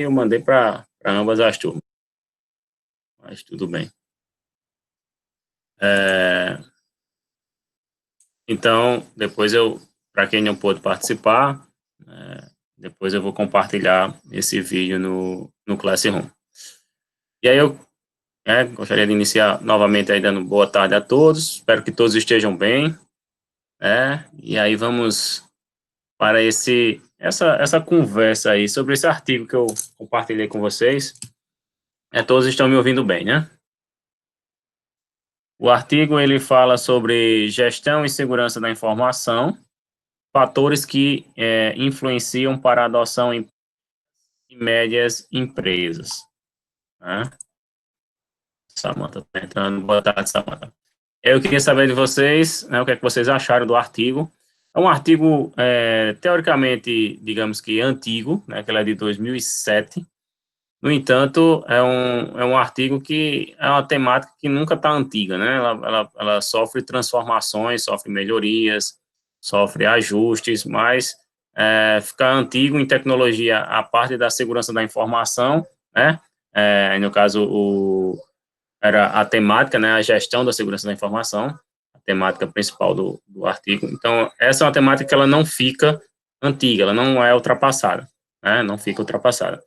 eu mandei para ambas as turmas. Mas tudo bem. Então, depois para quem não pôde participar, depois eu vou compartilhar esse vídeo no Classroom. E aí eu gostaria de iniciar novamente aí dando boa tarde a todos, espero que todos estejam bem, e aí vamos para essa conversa aí sobre esse artigo que eu compartilhei com vocês. Todos estão me ouvindo bem, né? O artigo ele fala sobre gestão e segurança da informação, fatores que influenciam para a adoção em médias empresas. Né? Samantha está entrando. Boa tarde, Samantha. Eu queria saber de vocês, né, o que é que vocês acharam do artigo. É um artigo, teoricamente, digamos que antigo, né, que ele é de 2007. No entanto, é um artigo que é uma temática que nunca está antiga, né? Ela sofre transformações, sofre melhorias, sofre ajustes, mas ficar antigo em tecnologia, a parte da segurança da informação, né? No caso, era a temática, né? A gestão da segurança da informação, a temática principal do artigo. Então, essa é uma temática que ela não fica antiga, ela não é ultrapassada, né? Não fica ultrapassada.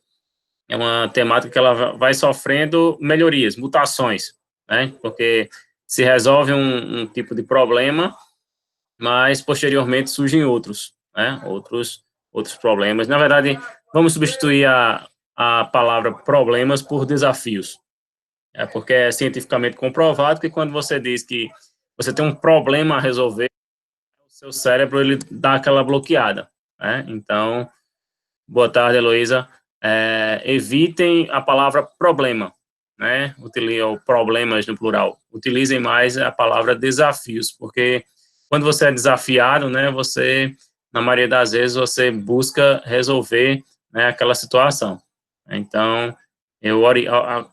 É uma temática que ela vai sofrendo melhorias, mutações, né? Porque se resolve um tipo de problema, mas posteriormente surgem outros, né? Outros problemas. Na verdade, vamos substituir a palavra problemas por desafios. Porque é cientificamente comprovado que quando você diz que você tem um problema a resolver, o seu cérebro ele dá aquela bloqueada, né? Então, boa tarde, Heloísa. Evitem a palavra problema, né? Utilizem problemas no plural. Utilizem mais a palavra desafios, porque quando você é desafiado, né, na maioria das vezes, você busca resolver, né, aquela situação. Então, eu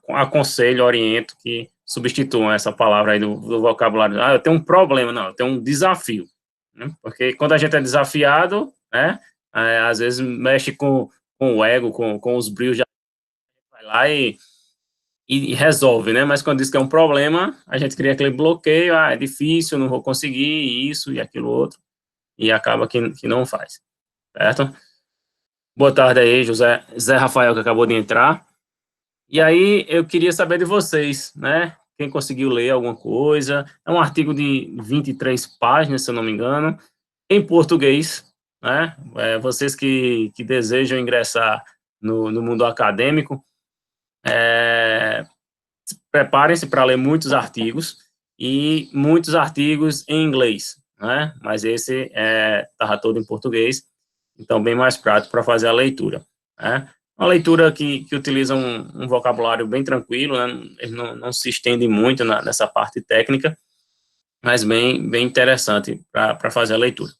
aconselho, oriento que substituam essa palavra aí do vocabulário. Eu tenho um problema, não, eu tenho um desafio. Né? Porque quando a gente é desafiado, né, às vezes mexe com o ego, com os brios, já vai lá e resolve, né? Mas quando diz que é um problema, a gente cria aquele bloqueio, é difícil, não vou conseguir, isso e aquilo outro, e acaba que não faz, certo? Boa tarde aí, Zé Rafael, que acabou de entrar. E aí, eu queria saber de vocês, né? Quem conseguiu ler alguma coisa. É um artigo de 23 páginas, se eu não me engano, em português, né? Vocês que desejam ingressar no mundo acadêmico, preparem-se para ler muitos artigos, e muitos artigos em inglês, né? Mas esse estava todo em português, então bem mais prático para fazer a leitura, né? Uma leitura que utiliza um vocabulário bem tranquilo, né? Ele não se estende muito nessa parte técnica, mas bem interessante para fazer a leitura.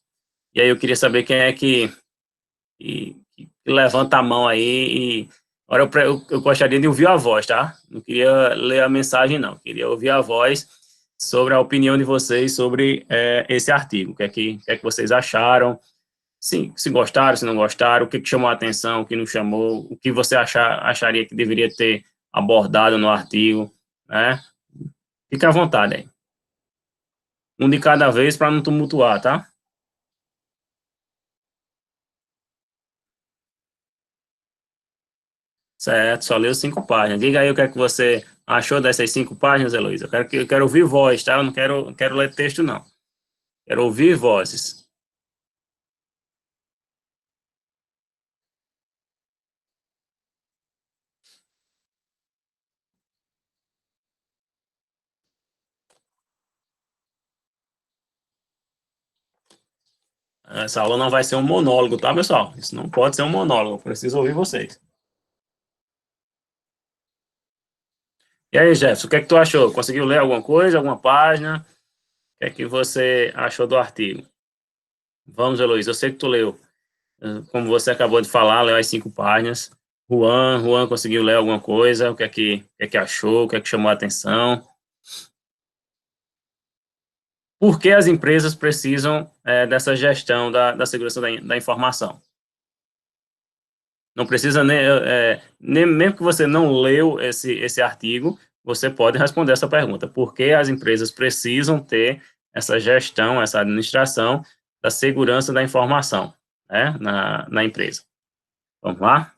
E aí eu queria saber quem é que levanta a mão aí. Agora eu gostaria de ouvir a voz, tá? Não queria ler a mensagem, não. Queria ouvir a voz sobre a opinião de vocês sobre esse artigo. O que é que vocês acharam? Sim, se gostaram, se não gostaram, o que chamou a atenção, o que não chamou, o que você acharia que deveria ter abordado no artigo, né? Fique à vontade aí. Um de cada vez para não tumultuar, tá? Certo, só leu 5 páginas. Diga aí o que é que você achou dessas 5 páginas, Heloísa. Eu quero ouvir voz, tá? Eu não quero ler texto, não. Quero ouvir vozes. Essa aula não vai ser um monólogo, tá, pessoal? Isso não pode ser um monólogo. Eu preciso ouvir vocês. E aí, Jefferson, o que é que tu achou? Conseguiu ler alguma coisa, alguma página? O que é que você achou do artigo? Vamos, Heloísa, eu sei que tu leu. Como você acabou de falar, leu as 5 páginas. Juan conseguiu ler alguma coisa? O que é que achou? O que é que chamou a atenção? Por que as empresas precisam dessa gestão da segurança da informação? Não precisa nem mesmo que você não leu esse artigo, você pode responder essa pergunta. Por que as empresas precisam ter essa gestão, essa administração da segurança da informação, né, na empresa? Vamos lá?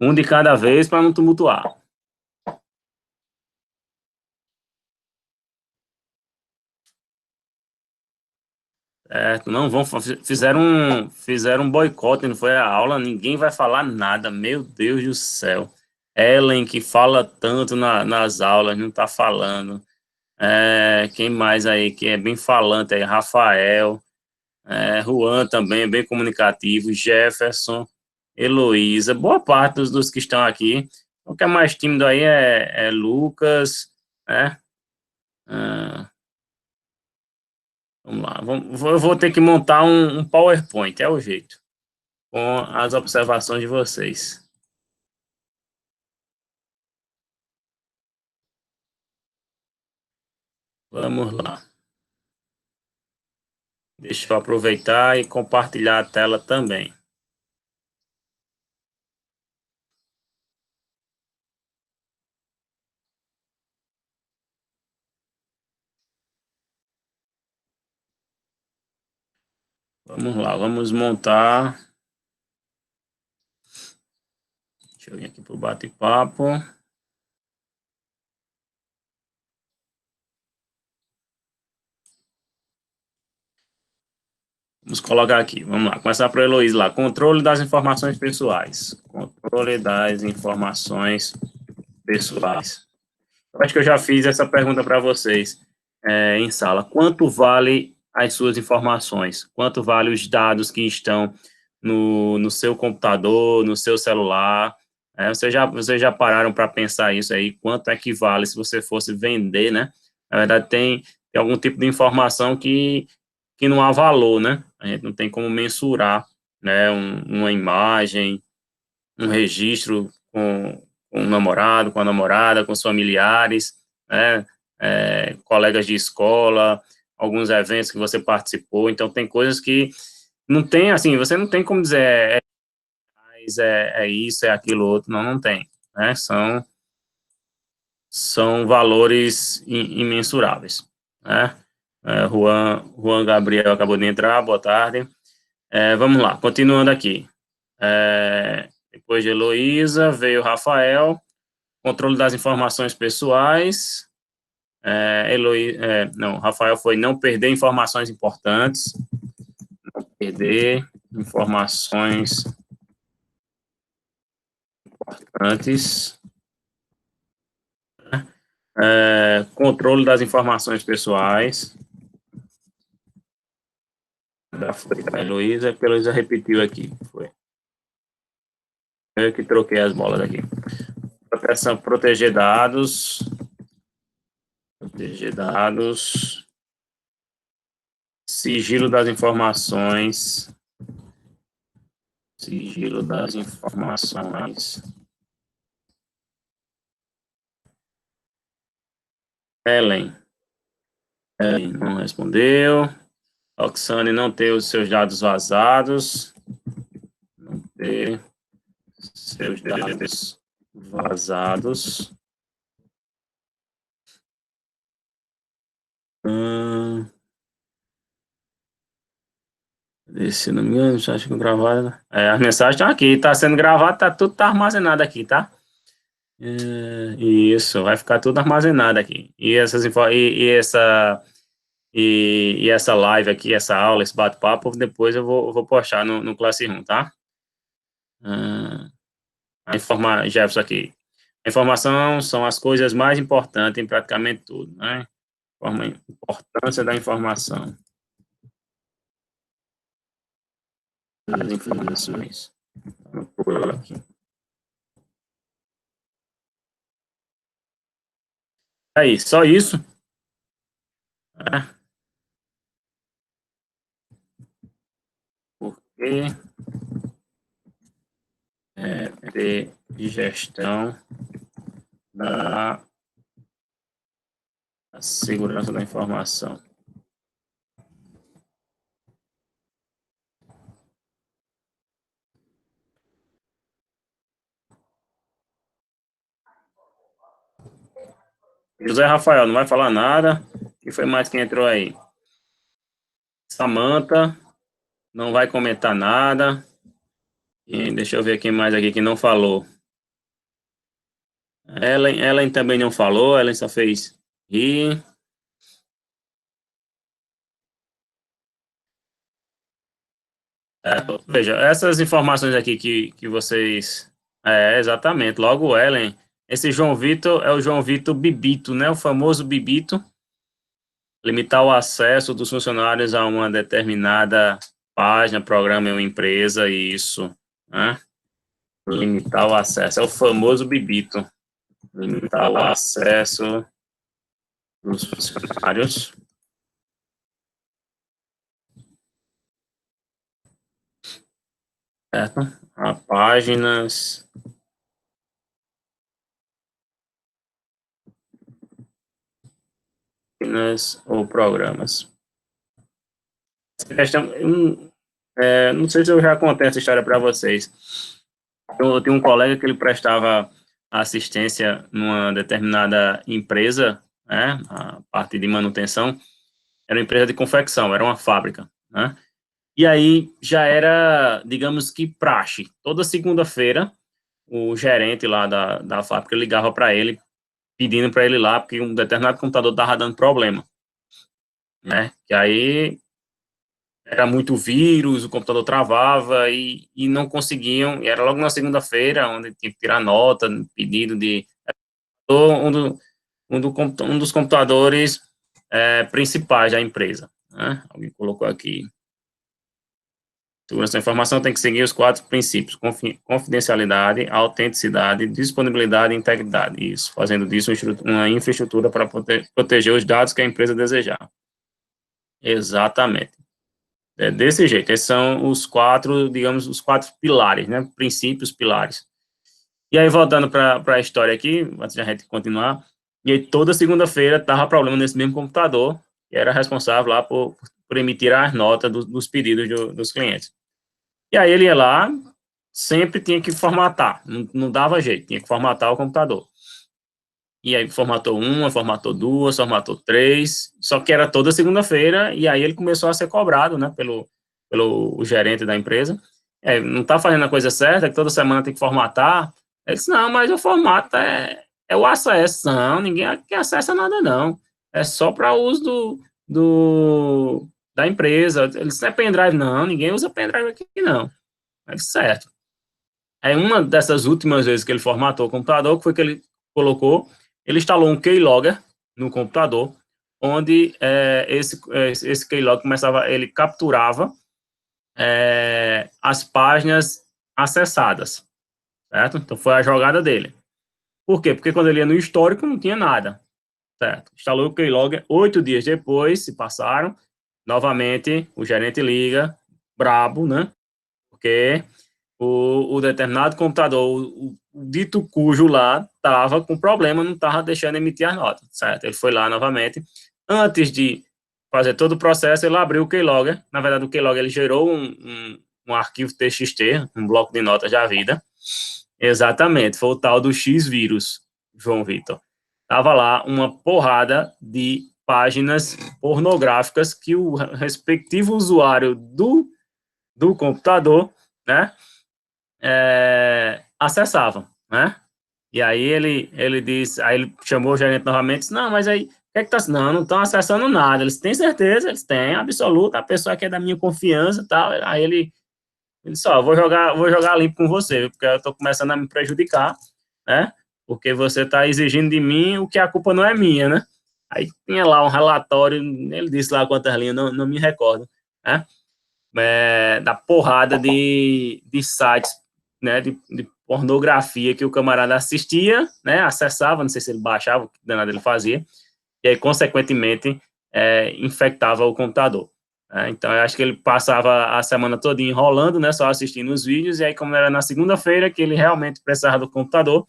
Um de cada vez para não tumultuar. Não vão, fizeram um boicote, não foi a aula, ninguém vai falar nada, meu Deus do céu. Ellen, que fala tanto nas aulas, não está falando. Quem mais aí que é bem falante aí? Rafael, Juan também, é bem comunicativo, Jefferson, Heloísa, boa parte dos que estão aqui. O que é mais tímido aí é Lucas, né? Ah, vamos lá, eu vou ter que montar um PowerPoint, é o jeito, com as observações de vocês. Vamos lá. Deixa eu aproveitar e compartilhar a tela também. Vamos lá, vamos montar. Deixa eu vir aqui para o bate-papo. Vamos colocar aqui, vamos lá. Começar para a Heloísa lá. Controle das informações pessoais. Controle das informações pessoais. Eu acho que eu já fiz essa pergunta para vocês em sala. Quanto vale as suas informações? Quanto vale os dados que estão no seu computador, no seu celular? Vocês já pararam para pensar isso aí? Quanto é que vale se você fosse vender, né? Na verdade, tem algum tipo de informação que não há valor, né? A gente não tem como mensurar, né? Uma imagem, um registro com o namorado, com a namorada, com os familiares, né? Colegas de escola, alguns eventos que você participou. Então, tem coisas que não tem, assim, você não tem como dizer é isso, é aquilo outro, não tem, né? São valores imensuráveis, né? Juan Gabriel acabou de entrar, boa tarde. Vamos lá, continuando aqui. Depois de Heloísa, veio Rafael, controle das informações pessoais. Não, Rafael foi não perder informações importantes. Não perder informações importantes. Controle das informações pessoais. Foi a Heloísa, que a Heloísa repetiu aqui. Foi. Eu que troquei as bolas aqui. Proteção, proteger dados. Proteger dados. Sigilo das informações. Sigilo das informações. Ellen. Ellen não respondeu. Oxane não ter os seus dados vazados. Não ter seus dados vazados. Se não me engano, acho que gravado. As mensagens estão aqui, está sendo gravado, tudo tá armazenado aqui, tá? Isso, vai ficar tudo armazenado aqui. E essa live aqui, essa aula, esse bate-papo, depois eu vou postar no Classroom, tá? Jefferson aqui. A informação são as coisas mais importantes em praticamente tudo, né? A importância da informação. Das informações. Vamos procurar aqui. Aí, só isso? Porque de gestão da segurança da informação. José Rafael, não vai falar nada. Quem foi mais que entrou aí? Samantha, não vai comentar nada. E deixa eu ver quem mais aqui que não falou. Ellen também não falou, Ellen só fez rir. Veja, essas informações aqui que vocês... exatamente, logo Ellen. Esse João Vitor é o João Vitor Bibito, né? O famoso Bibito. Limitar o acesso dos funcionários a uma determinada página, programa ou empresa, isso, né? Limitar o acesso, é o famoso Bibito. Limitar o acesso dos funcionários, certo? A páginas ou programas. Essa questão, não sei se eu já contei essa história para vocês. Eu tenho um colega que ele prestava assistência numa determinada empresa, né, a parte de manutenção, era uma empresa de confecção, era uma fábrica, né, e aí já era, digamos que praxe, toda segunda-feira o gerente lá da fábrica ligava para ele, pedindo para ele ir lá, porque um determinado computador estava dando problema, né, que aí era muito vírus, o computador travava e não conseguiam, e era logo na segunda-feira, onde tinha que tirar nota, pedido de um, do, um dos computadores principais da empresa, né? Alguém colocou aqui. Segurança da informação tem que seguir os 4 princípios: confidencialidade, autenticidade, disponibilidade e integridade. Isso, fazendo disso uma infraestrutura para proteger os dados que a empresa desejar. Exatamente. É desse jeito. Esses são os 4, digamos, os 4 pilares, né? Princípios, pilares. E aí, voltando para a história aqui, antes de a gente continuar, e aí toda segunda-feira tava problema nesse mesmo computador, que era responsável lá por emitir as notas dos pedidos dos clientes. E aí ele ia lá, sempre tinha que formatar, não dava jeito, tinha que formatar o computador. E aí formatou uma, formatou duas, formatou três, só que era toda segunda-feira, e aí ele começou a ser cobrado, né, pelo o gerente da empresa. Não está fazendo a coisa certa, que toda semana tem que formatar. Ele disse, não, mas o formato é o acesso. Não, ninguém aqui acessa nada, não. É só para uso da empresa. Ele disse, não é pendrive, não, ninguém usa pendrive aqui, não. Ele disse, certo. Aí uma dessas últimas vezes que ele formatou o computador, que foi que ele colocou, ele instalou um keylogger no computador, onde esse keylogger começava, ele capturava as páginas acessadas, certo? Então foi a jogada dele. Por quê? Porque quando ele ia no histórico não tinha nada, certo? Instalou o keylogger, 8 dias depois, se passaram, novamente o gerente liga, brabo, né? Porque o determinado computador, o dito cujo lá, estava com problema, não estava deixando emitir as notas, certo? Ele foi lá novamente. Antes de fazer todo o processo, ele abriu o keylogger. Na verdade, o keylogger ele gerou um arquivo TXT, um bloco de notas da vida. Exatamente, foi o tal do X-Vírus, João Vitor. Tava lá uma porrada de páginas pornográficas que o respectivo usuário do computador, né, acessavam, né? E aí ele disse, aí ele chamou o gerente novamente, disse, não, mas aí, o que é que tá, não estão acessando nada, eles têm certeza, eles têm, absoluta, a pessoa que é da minha confiança e tal, aí ele disse, ó, vou jogar limpo com você, porque eu tô começando a me prejudicar, né? Porque você tá exigindo de mim o que a culpa não é minha, né? Aí tinha lá um relatório, ele disse lá quantas linhas, não me recordo, né? Da porrada de sites, né, de pornografia que o camarada assistia, né, acessava, não sei se ele baixava, o que danado ele fazia, e aí, consequentemente, infectava o computador. Né? Então, eu acho que ele passava a semana toda enrolando, né, só assistindo os vídeos, e aí, como era na segunda-feira, que ele realmente precisava do computador,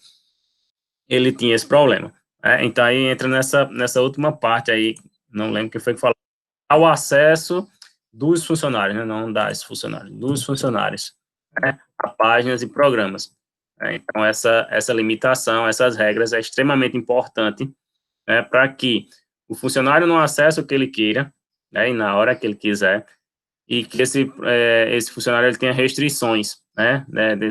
ele tinha esse problema. Né? Então, aí entra nessa última parte aí, não lembro o que foi que falou, ao acesso dos funcionários, né, não das funcionários, dos funcionários, né, a páginas e programas. Então, essa limitação, essas regras é extremamente importante, né, para que o funcionário não acesse o que ele queira, né, e na hora que ele quiser, e que esse funcionário ele tenha restrições, né,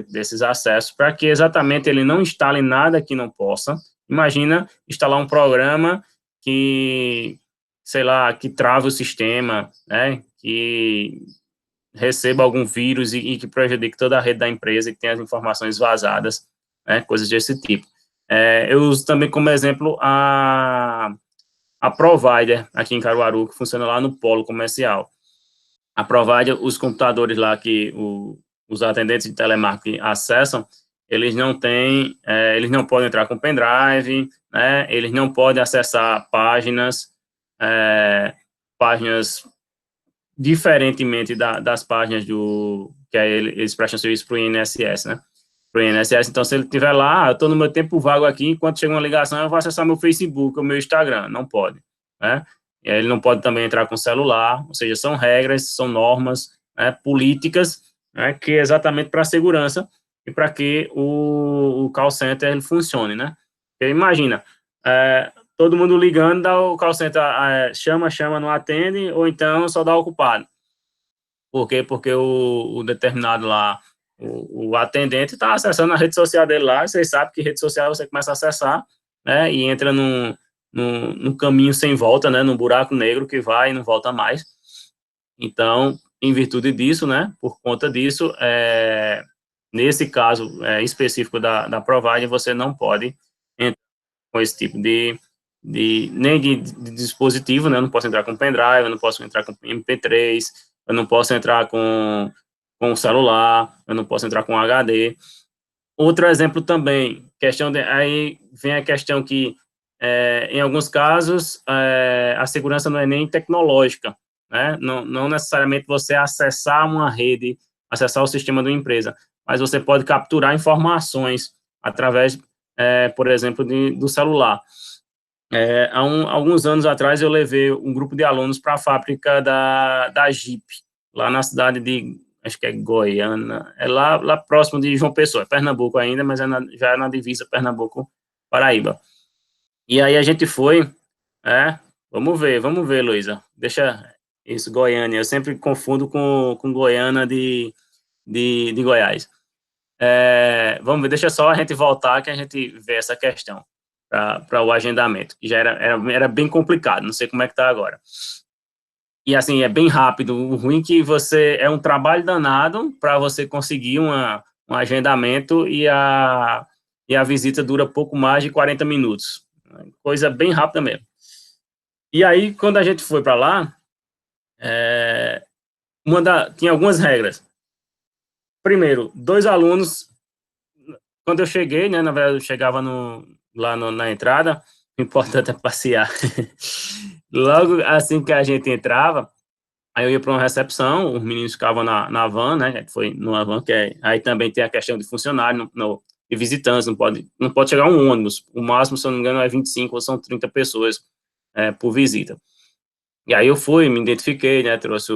desses acessos, para que exatamente ele não instale nada que não possa. Imagina instalar um programa que, sei lá, que trava o sistema, né, que receba algum vírus e que prejudique toda a rede da empresa e que tenha as informações vazadas, né, coisas desse tipo. Eu uso também como exemplo a Provider, aqui em Caruaru, que funciona lá no polo comercial. A Provider, os computadores lá que os atendentes de telemarketing acessam, eles não têm, eles não podem entrar com pendrive, né, eles não podem acessar páginas diferentemente das páginas que eles prestam serviço para o INSS, né, para o INSS. Então, se ele estiver lá, eu estou no meu tempo vago aqui, enquanto chega uma ligação, eu vou acessar meu Facebook, o meu Instagram, não pode, né? E aí ele não pode também entrar com celular, ou seja, são regras, são normas, né, políticas, né, que é exatamente para a segurança e para que o call center ele funcione, né? Porque imagina, todo mundo ligando, dá o call center chama, não atende, ou então só dá ocupado. Por quê? Porque o determinado lá, o atendente está acessando a rede social dele lá, e vocês sabem que rede social você começa a acessar, né, e entra num caminho sem volta, né, num buraco negro que vai e não volta mais. Então, em virtude disso, né, por conta disso, nesse caso específico da Provider, você não pode entrar com esse tipo nem de dispositivo, né, eu não posso entrar com pendrive, eu não posso entrar com MP3, eu não posso entrar com celular, eu não posso entrar com HD. Outro exemplo também, aí vem a questão que, em alguns casos, a segurança não é nem tecnológica, né? Não necessariamente você acessar uma rede, acessar o sistema de uma empresa, mas você pode capturar informações através, por exemplo, do celular. Alguns anos atrás, eu levei um grupo de alunos para a fábrica da Jeep, lá na cidade de, acho que é Goiânia, lá próximo de João Pessoa, Pernambuco ainda, mas já é na divisa Pernambuco-Paraíba. E aí a gente foi, vamos ver, Luísa, deixa isso, Goiânia, eu sempre confundo com Goiânia de Goiás. Vamos ver, deixa só a gente voltar que a gente vê essa questão para o agendamento, que já era bem complicado, não sei como é que está agora. E assim, é bem rápido, o ruim é que é um trabalho danado para você conseguir um agendamento e a visita dura pouco mais de 40 minutos, coisa bem rápida mesmo. E aí, quando a gente foi para lá, tinha algumas regras. Primeiro, 2 alunos, quando eu cheguei, né, na verdade eu chegava lá na entrada, o importante é passear. Logo assim que a gente entrava, aí eu ia para uma recepção, os meninos ficavam na van, né, a gente foi numa van, aí também tem a questão de funcionário, de visitantes, não pode chegar um ônibus, o máximo, se eu não me engano, é 25 ou são 30 pessoas por visita. E aí eu fui, me identifiquei, né, trouxe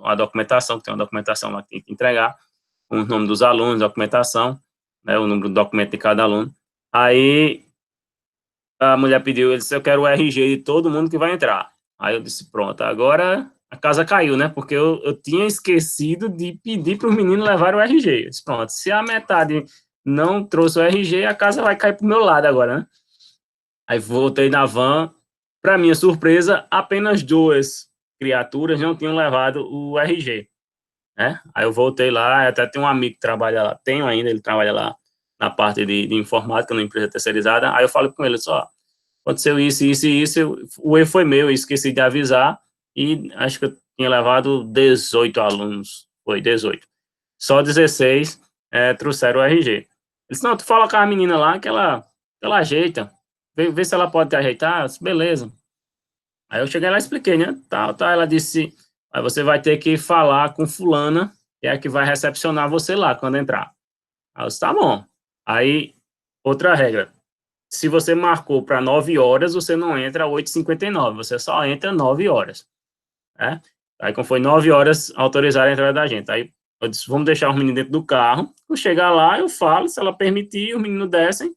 a documentação, que tem uma documentação lá que tem que entregar, com o nome dos alunos, documentação, né, o número do documento de cada aluno. Aí a mulher pediu, ele disse, eu quero o RG de todo mundo que vai entrar. Aí eu disse, pronto, agora a casa caiu, né, porque eu tinha esquecido de pedir para os meninos levarem o RG. Eu disse, pronto, se a metade não trouxe o RG, a casa vai cair para o meu lado agora, né. Aí voltei na van, para minha surpresa, apenas 2 criaturas não tinham levado o RG, né. Aí eu voltei lá, até tem um amigo que trabalha lá, tenho ainda, ele trabalha lá na parte de informática, numa empresa terceirizada. Aí eu falei com ele, só, aconteceu isso, o erro foi meu, eu esqueci de avisar, e acho que eu tinha levado 18 alunos, foi 18. Só 16 trouxeram o RG. Ele disse, não, tu fala com a menina lá que ela ajeita, vê se ela pode te ajeitar. Eu disse, beleza. Aí eu cheguei lá e expliquei, né, tal, ela disse, aí você vai ter que falar com fulana, que é a que vai recepcionar você lá quando entrar. Aí eu disse, tá bom. Aí, outra regra, se você marcou para 9 horas, você não entra às 8h59, você só entra 9 horas, né? Aí, quando foi 9 horas, autorizaram a entrada da gente. Aí, eu disse, vamos deixar os meninos dentro do carro, eu chegar lá, eu falo, se ela permitir, os meninos descem,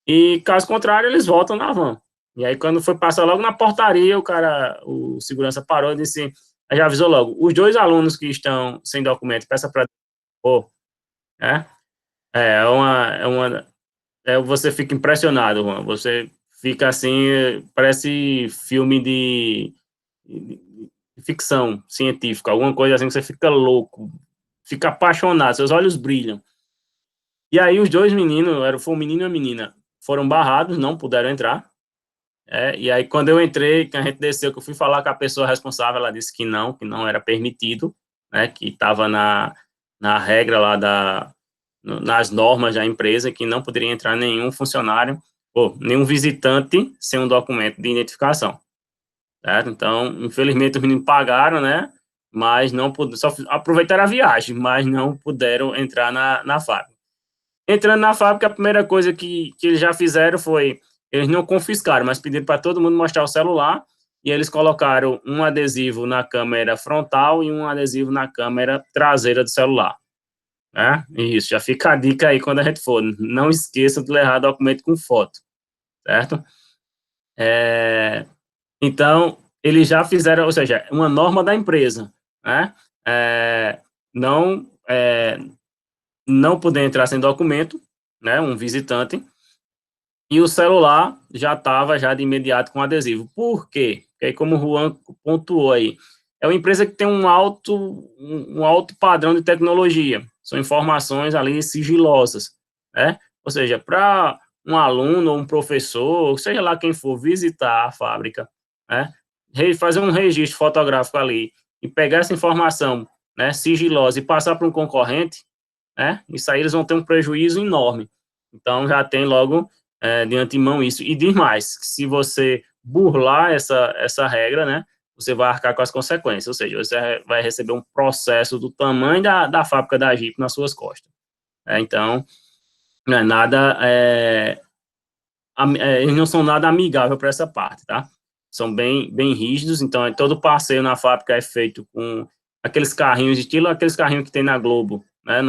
e caso contrário, eles voltam na van, E aí, quando foi passar logo na portaria, o segurança parou e disse, já avisou logo, os 2 alunos que estão sem documento, peça para depor, né? Você fica impressionado, Juan, você fica assim, parece filme de ficção científica, alguma coisa assim que você fica louco, fica apaixonado, seus olhos brilham. E aí os 2 meninos, foi um menino e uma menina, foram barrados, não puderam entrar. E aí quando eu entrei, que a gente desceu, que eu fui falar com a pessoa responsável, ela disse que não era permitido, né, que estava na regra lá nas normas da empresa, que não poderia entrar nenhum funcionário ou nenhum visitante sem um documento de identificação, certo? Então, infelizmente, os meninos pagaram, né, mas não puderam, só aproveitaram a viagem, mas não puderam entrar na fábrica. Entrando na fábrica, a primeira coisa que eles já fizeram foi, eles não confiscaram, mas pediram para todo mundo mostrar o celular, e eles colocaram um adesivo na câmera frontal e um adesivo na câmera traseira do celular. Né? Isso, já fica a dica aí quando a gente for, não esqueça de levar documento com foto, certo? Então, eles já fizeram, ou seja, uma norma da empresa, né? Não, não poder entrar sem documento, né, um visitante, e o celular já estava já de imediato com adesivo. Por quê? Porque aí, como o Juan pontuou aí, é uma empresa que tem um alto padrão de tecnologia, são informações ali sigilosas, né? Ou seja, para um aluno ou um professor, seja lá quem for visitar a fábrica, né, fazer um registro fotográfico ali e pegar essa informação, né, sigilosa e passar para um concorrente, né, isso aí eles vão ter um prejuízo enorme. Então, já tem logo de antemão isso. E diz mais, que se você burlar essa regra, né, você vai arcar com as consequências, ou seja, você vai receber um processo do tamanho da fábrica da Jeep nas suas costas. Então, não é nada, eles não são nada amigável para essa parte, tá? São bem rígidos, então todo passeio na fábrica é feito com aqueles carrinhos, estilo aqueles carrinhos que tem na Globo, né,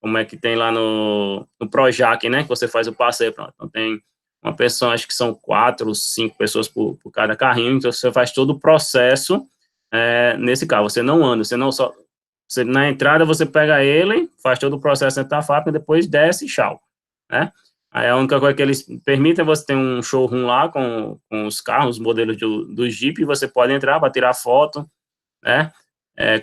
como é que tem lá no Projac, né, que você faz o passeio, pronto. Então tem uma pessoa, acho que são 4 ou 5 pessoas por cada carrinho, então você faz todo o processo nesse carro, você não anda, na entrada você pega ele, faz todo o processo dentro da fábrica, depois desce e tchau, né? Aí a única coisa que eles permitem é você ter um showroom lá com os carros, os modelos do Jeep, e você pode entrar para tirar foto, né?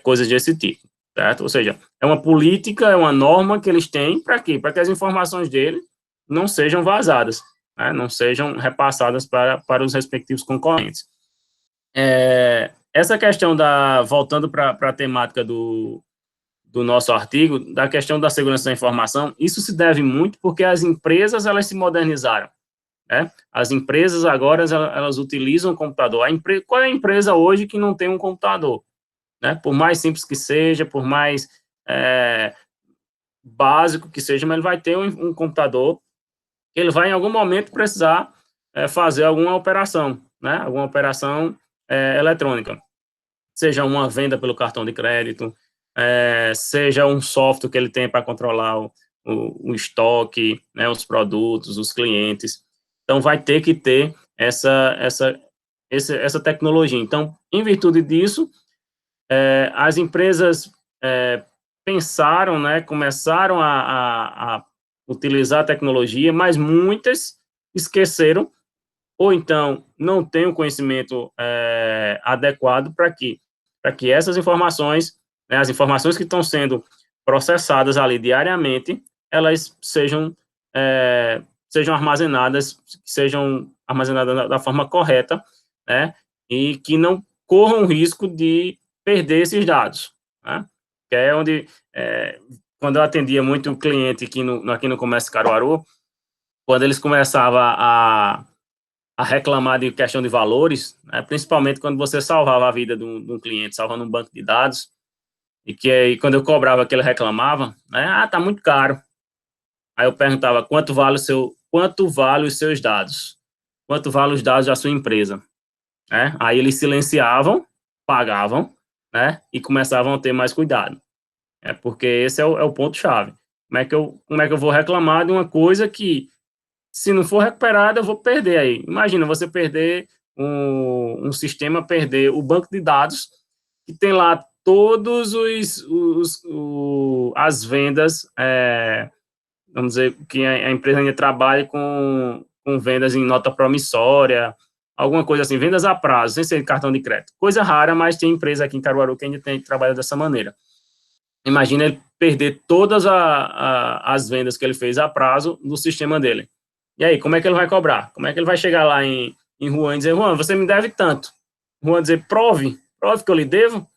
Coisas desse tipo, certo? Ou seja, é uma política, é uma norma que eles têm para quê? Para que as informações dele não sejam vazadas, né? Não sejam repassadas para os respectivos concorrentes. Essa questão voltando para a temática do nosso artigo, da questão da segurança da informação, isso se deve muito porque as empresas, elas se modernizaram, né? As empresas agora, elas utilizam o computador. Qual é a empresa hoje que não tem um computador? Né? Por mais simples que seja, por mais básico que seja, mas ele vai ter um computador, ele vai em algum momento precisar fazer alguma operação, né? Alguma operação eletrônica, seja uma venda pelo cartão de crédito, seja um software que ele tem para controlar o estoque, né, os produtos, os clientes. Então, vai ter que ter essa tecnologia. Então, em virtude disso, as empresas pensaram, né, começaram a utilizar a tecnologia, mas muitas esqueceram, ou então não têm o conhecimento adequado para que essas informações, né, as informações que estão sendo processadas ali diariamente, elas sejam armazenadas da forma correta, né, e que não corram o risco de perder esses dados, né, que é onde, quando eu atendia muito o cliente aqui no Comércio Caruaru, quando eles começavam a reclamar de questão de valores, né, principalmente quando você salvava a vida de um cliente, salvando um banco de dados, e que aí, quando eu cobrava que ele reclamava, né, tá muito caro. Aí eu perguntava, quanto vale os seus dados? Quanto vale os dados da sua empresa? Aí eles silenciavam, pagavam, né, e começavam a ter mais cuidado. Porque esse é o ponto-chave. Como é que eu vou reclamar de uma coisa que Se não for recuperado, eu vou perder aí. Imagina você perder um sistema, perder o banco de dados, que tem lá todos as vendas, vamos dizer, que a empresa ainda trabalha com vendas em nota promissória, alguma coisa assim, vendas a prazo, sem ser cartão de crédito. Coisa rara, mas tem empresa aqui em Caruaru que ainda trabalha dessa maneira. Imagina ele perder todas as vendas que ele fez a prazo no sistema dele. E aí, como é que ele vai cobrar? Como é que ele vai chegar lá em Juan e dizer, Juan, você me deve tanto? Juan dizer, prove que eu lhe devo.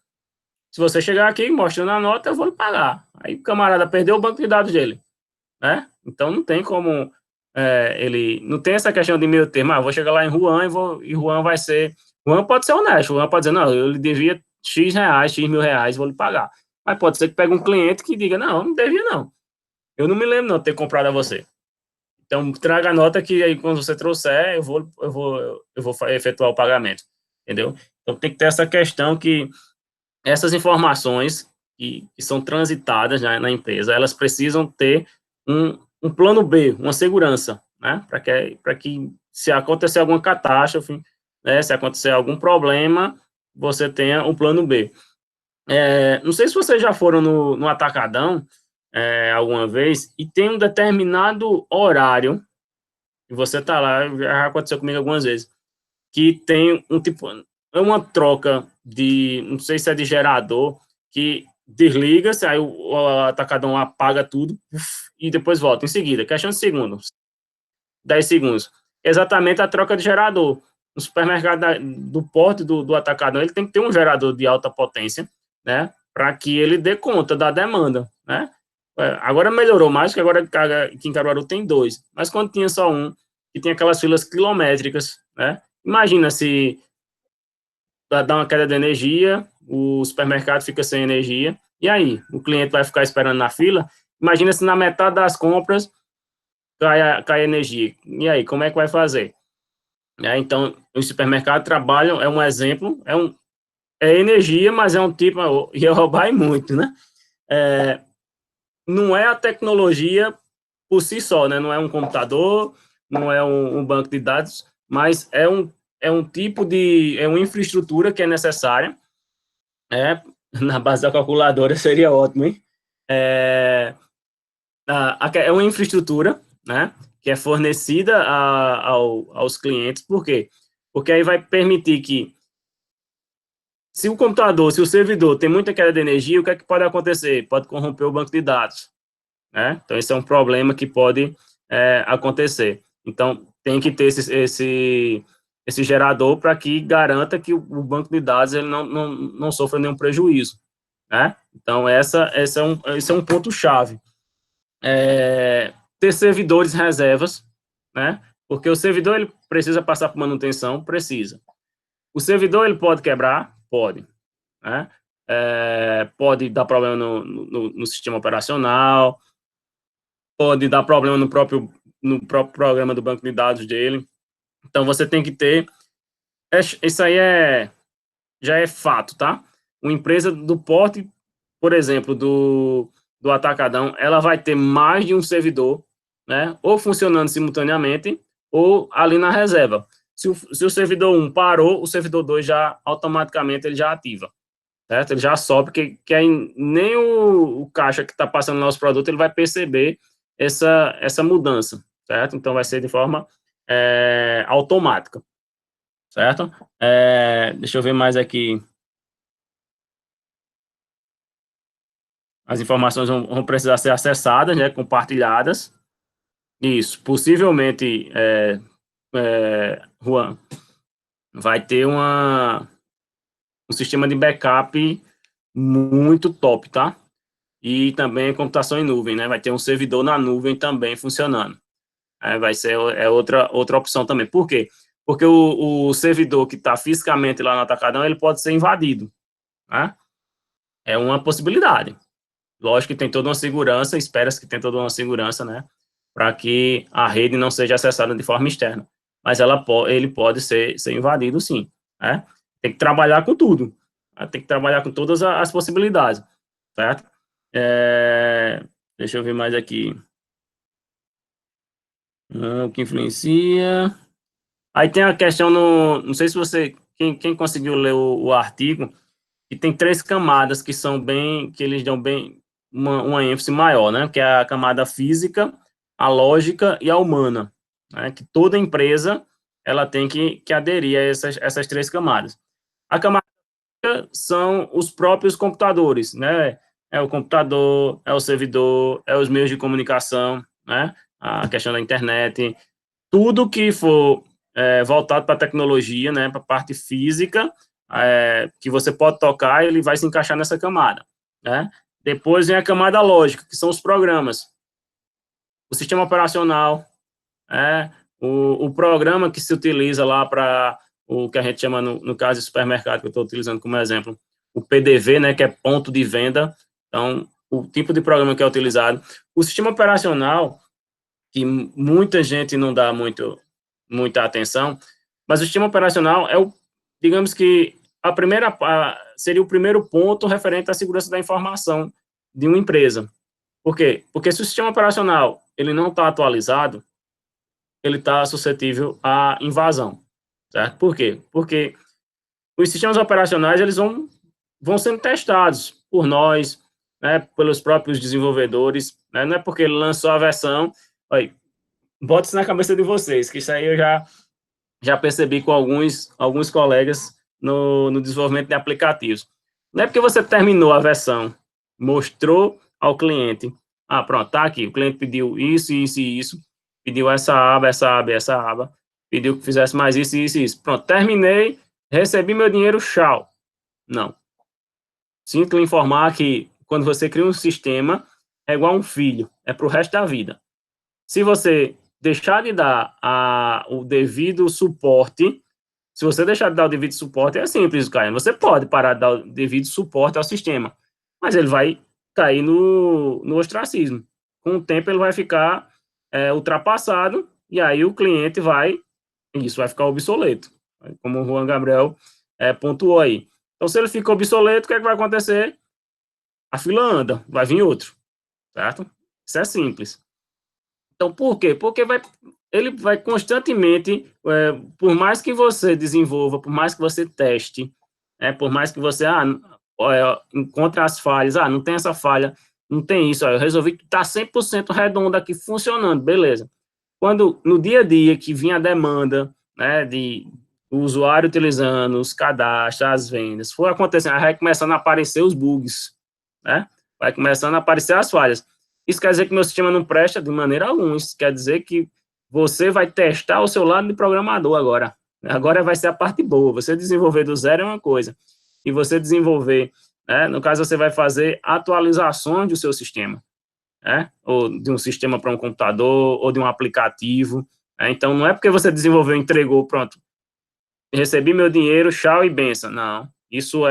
Se você chegar aqui mostrando a nota, eu vou lhe pagar. Aí o camarada perdeu o banco de dados dele, né? Então não tem como ele não tem essa questão de meio termo. Eu vou chegar lá em Juan e Juan vai ser, Juan pode ser honesto, Juan pode dizer, não, eu lhe devia X reais, X mil reais, vou lhe pagar. Mas pode ser que pegue um cliente que diga, não, não devia não. Eu não me lembro não de ter comprado a você. Então, traga a nota que aí, quando você trouxer, eu vou efetuar o pagamento, entendeu? Então, tem que ter essa questão que essas informações que são transitadas na empresa, elas precisam ter um plano B, uma segurança, né? Para que, se acontecer alguma catástrofe, né, se acontecer algum problema, você tenha um plano B. Não sei se vocês já foram no Atacadão alguma vez, e tem um determinado horário e você tá lá, já aconteceu comigo algumas vezes, que tem um tipo, é uma troca de, não sei se é de gerador, que desliga-se, aí o atacadão apaga tudo, e depois volta em seguida, questão de segundos, 10 segundos. Exatamente a troca de gerador. No supermercado do porte do atacadão, ele tem que ter um gerador de alta potência, né, para que ele dê conta da demanda, né. Agora melhorou mais, que agora aqui em Caruaru tem dois, mas quando tinha só um, que tem aquelas filas quilométricas, né? Imagina se dá uma queda de energia, o supermercado fica sem energia, e aí? O cliente vai ficar esperando na fila? Imagina se na metade das compras cai a energia. E aí, como é que vai fazer? Então, os supermercados trabalham, é um exemplo, é energia, mas é um tipo, ia roubar muito, né? Não é a tecnologia por si só, né? Não é um computador, não é um banco de dados, mas é um tipo de, é uma infraestrutura que é necessária, na base da calculadora seria ótimo, hein? É uma infraestrutura, né, que é fornecida aos clientes, por quê? Porque aí vai permitir que, se o computador, se o servidor tem muita queda de energia, o que é que pode acontecer? Pode corromper o banco de dados, né? Então, esse é um problema que pode acontecer. Então, tem que ter esse gerador para que garanta que o banco de dados ele não sofra nenhum prejuízo, né? Então, esse é um ponto-chave. Ter servidores reservas, né? Porque o servidor ele precisa passar por manutenção, precisa. O servidor ele pode quebrar, pode, né? Pode dar problema no sistema operacional, pode dar problema no próprio programa do banco de dados dele. Então, você tem que ter. Isso aí já é fato, tá? Uma empresa do porte, por exemplo, do Atacadão, ela vai ter mais de um servidor, né? Ou funcionando simultaneamente, ou ali na reserva. Se o servidor 1 parou, o servidor 2 já automaticamente ele já ativa, certo? Ele já sobe, que aí nem o caixa que está passando lá os produtos ele vai perceber essa mudança, certo? Então vai ser de forma automática, certo? Deixa eu ver mais aqui. As informações vão precisar ser acessadas, né, compartilhadas. Isso, possivelmente, Juan, vai ter um sistema de backup muito top, tá? E também computação em nuvem, né? Vai ter um servidor na nuvem também funcionando. Vai ser outra opção também. Por quê? Porque o servidor que está fisicamente lá no Atacadão, ele pode ser invadido, né? É uma possibilidade. Lógico que tem toda uma segurança, espera-se que tem toda uma segurança, né? Para que a rede não seja acessada de forma externa. Mas ele pode ser invadido, sim, né? Tem que trabalhar com tudo, né? Tem que trabalhar com todas as possibilidades, certo? Deixa eu ver mais aqui. O que influencia. Aí tem a questão não sei se você, quem conseguiu ler o artigo, que tem 3 camadas que são bem, que eles dão bem uma ênfase maior, né? Que é a camada física, a lógica e a humana, né? Que toda empresa ela tem que aderir a essas 3 camadas. A camada são os próprios computadores, né? É o computador, é o servidor, é os meios de comunicação, né? A questão da internet, tudo que for voltado para a tecnologia, né? Para a parte física, que você pode tocar, ele vai se encaixar nessa camada, né? Depois vem a camada lógica, que são os programas, o sistema operacional, o programa que se utiliza lá para o que a gente chama, no caso de supermercado, que eu estou utilizando como exemplo, o PDV, né, que é ponto de venda, então, o tipo de programa que é utilizado. O sistema operacional, que muita gente não dá muita atenção, mas o sistema operacional digamos que seria o primeiro ponto referente à segurança da informação de uma empresa. Por quê? Porque se o sistema operacional ele não está atualizado, ele está suscetível à invasão, certo? Por quê? Porque os sistemas operacionais eles vão sendo testados por nós, né, pelos próprios desenvolvedores, né? Não é porque ele lançou a versão, aí, bota isso na cabeça de vocês, que isso aí eu já percebi com alguns colegas no desenvolvimento de aplicativos. Não é porque você terminou a versão, mostrou ao cliente, pronto, tá aqui, o cliente pediu isso, isso e isso, pediu essa aba, essa aba, essa aba, pediu que fizesse mais isso, isso e isso. Pronto, terminei, recebi meu dinheiro, tchau. Não. Sinto informar que quando você cria um sistema, é igual um filho, é para o resto da vida. Se você deixar de dar o devido suporte, se você deixar de dar o devido suporte, é simples, Caio. Você pode parar de dar o devido suporte ao sistema, mas ele vai cair no ostracismo. Com o tempo, ele vai ficar ultrapassado, e aí o cliente isso vai ficar obsoleto, como o Juan Gabriel pontuou aí. Então, se ele fica obsoleto, o que é que vai acontecer? A fila anda, vai vir outro, certo? Isso é simples. Então, por quê? Porque ele vai constantemente, por mais que você desenvolva, por mais que você teste, por mais que você encontre as falhas, não tem essa falha, não tem isso, eu resolvi que está 100% redondo aqui, funcionando, beleza. Quando, no dia a dia, que vinha a demanda, né, o usuário utilizando os cadastros, as vendas, foi acontecendo, aí vai começando a aparecer os bugs, né? Vai começando a aparecer as falhas. Isso quer dizer que meu sistema não presta de maneira alguma. Isso quer dizer que você vai testar o seu lado de programador agora. Agora vai ser a parte boa. Você desenvolver do zero é uma coisa. E você desenvolver, no caso, você vai fazer atualizações do seu sistema, ou de um sistema para um computador, ou de um aplicativo. Então, não é porque você desenvolveu, entregou, pronto, recebi meu dinheiro, tchau e benção. Não. Isso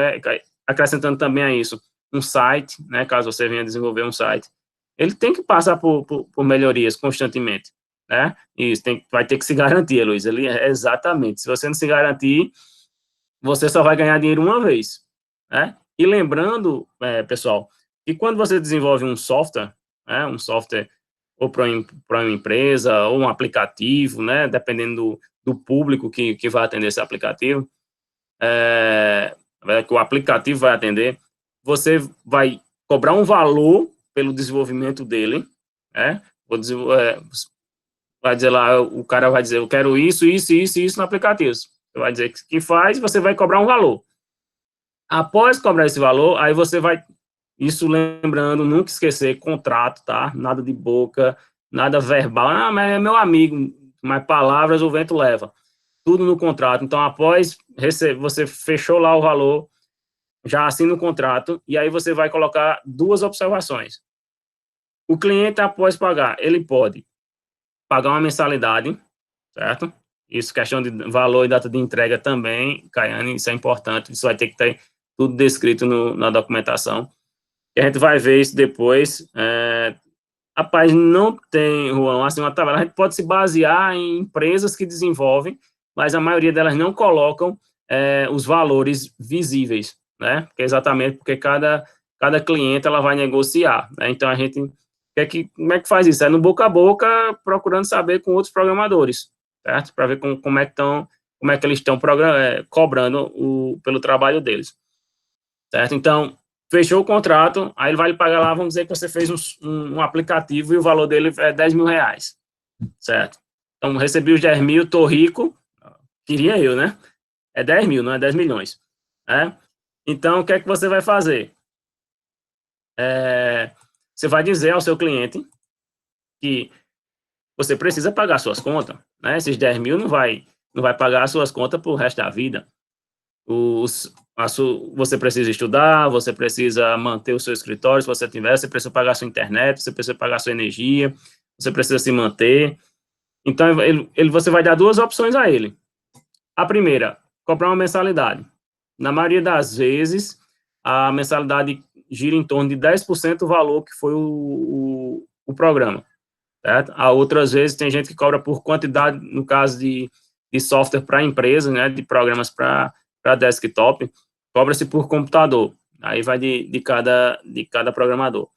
acrescentando também a isso, um site, caso você venha desenvolver um site, ele tem que passar por melhorias constantemente, né? Isso vai ter que se garantir, Luiz. Exatamente. Se você não se garantir, você só vai ganhar dinheiro uma vez, né? E lembrando, pessoal, que quando você desenvolve um software, um software ou para uma empresa, ou um aplicativo, né? Dependendo do público que vai atender esse aplicativo, que o aplicativo vai atender, você vai cobrar um valor pelo desenvolvimento dele, vai dizer lá, o cara vai dizer, eu quero isso, isso, isso e isso no aplicativo. Você vai dizer que faz, você vai cobrar um valor. Após cobrar esse valor, aí você vai, isso lembrando, nunca esquecer, contrato, tá? Nada de boca, nada verbal, mas é meu amigo, mas palavras o vento leva. Tudo no contrato. Então, após você fechou lá o valor, já assina o contrato, e aí você vai colocar 2 observações. O cliente, após pagar, ele pode pagar uma mensalidade, certo? Isso, questão de valor e data de entrega também, Caiane, isso é importante, isso vai ter que ter tudo descrito na documentação. E a gente vai ver isso depois. Rapaz, não tem, Juan, assim, uma tabela. A gente pode se basear em empresas que desenvolvem, mas a maioria delas não colocam os valores visíveis, né? Exatamente porque cada cliente ela vai negociar, né? Então, a gente Como é que faz isso? É no boca a boca, procurando saber com outros programadores, certo? Para ver como é que eles estão cobrando pelo trabalho deles, certo? Então, fechou o contrato, aí ele vai lhe pagar lá, vamos dizer que você fez um aplicativo e o valor dele é 10 mil reais, certo? Então, recebi os 10 mil, tô rico, queria eu, né? É 10 mil, não é 10 milhões, né? Então, o que é que você vai fazer? Você vai dizer ao seu cliente que você precisa pagar suas contas, né? Esses 10 mil não vai pagar as suas contas pro resto da vida. Você precisa estudar, você precisa manter o seu escritório, se você tiver, você precisa pagar sua internet, você precisa pagar sua energia, você precisa se manter. Então, você vai dar duas opções a ele. A primeira, cobrar uma mensalidade. Na maioria das vezes, a mensalidade gira em torno de 10% do valor que foi o programa, certo? A outras vezes, tem gente que cobra por quantidade, no caso de software para empresa, né, de programas para desktop, cobra-se por computador. Aí vai de cada programador.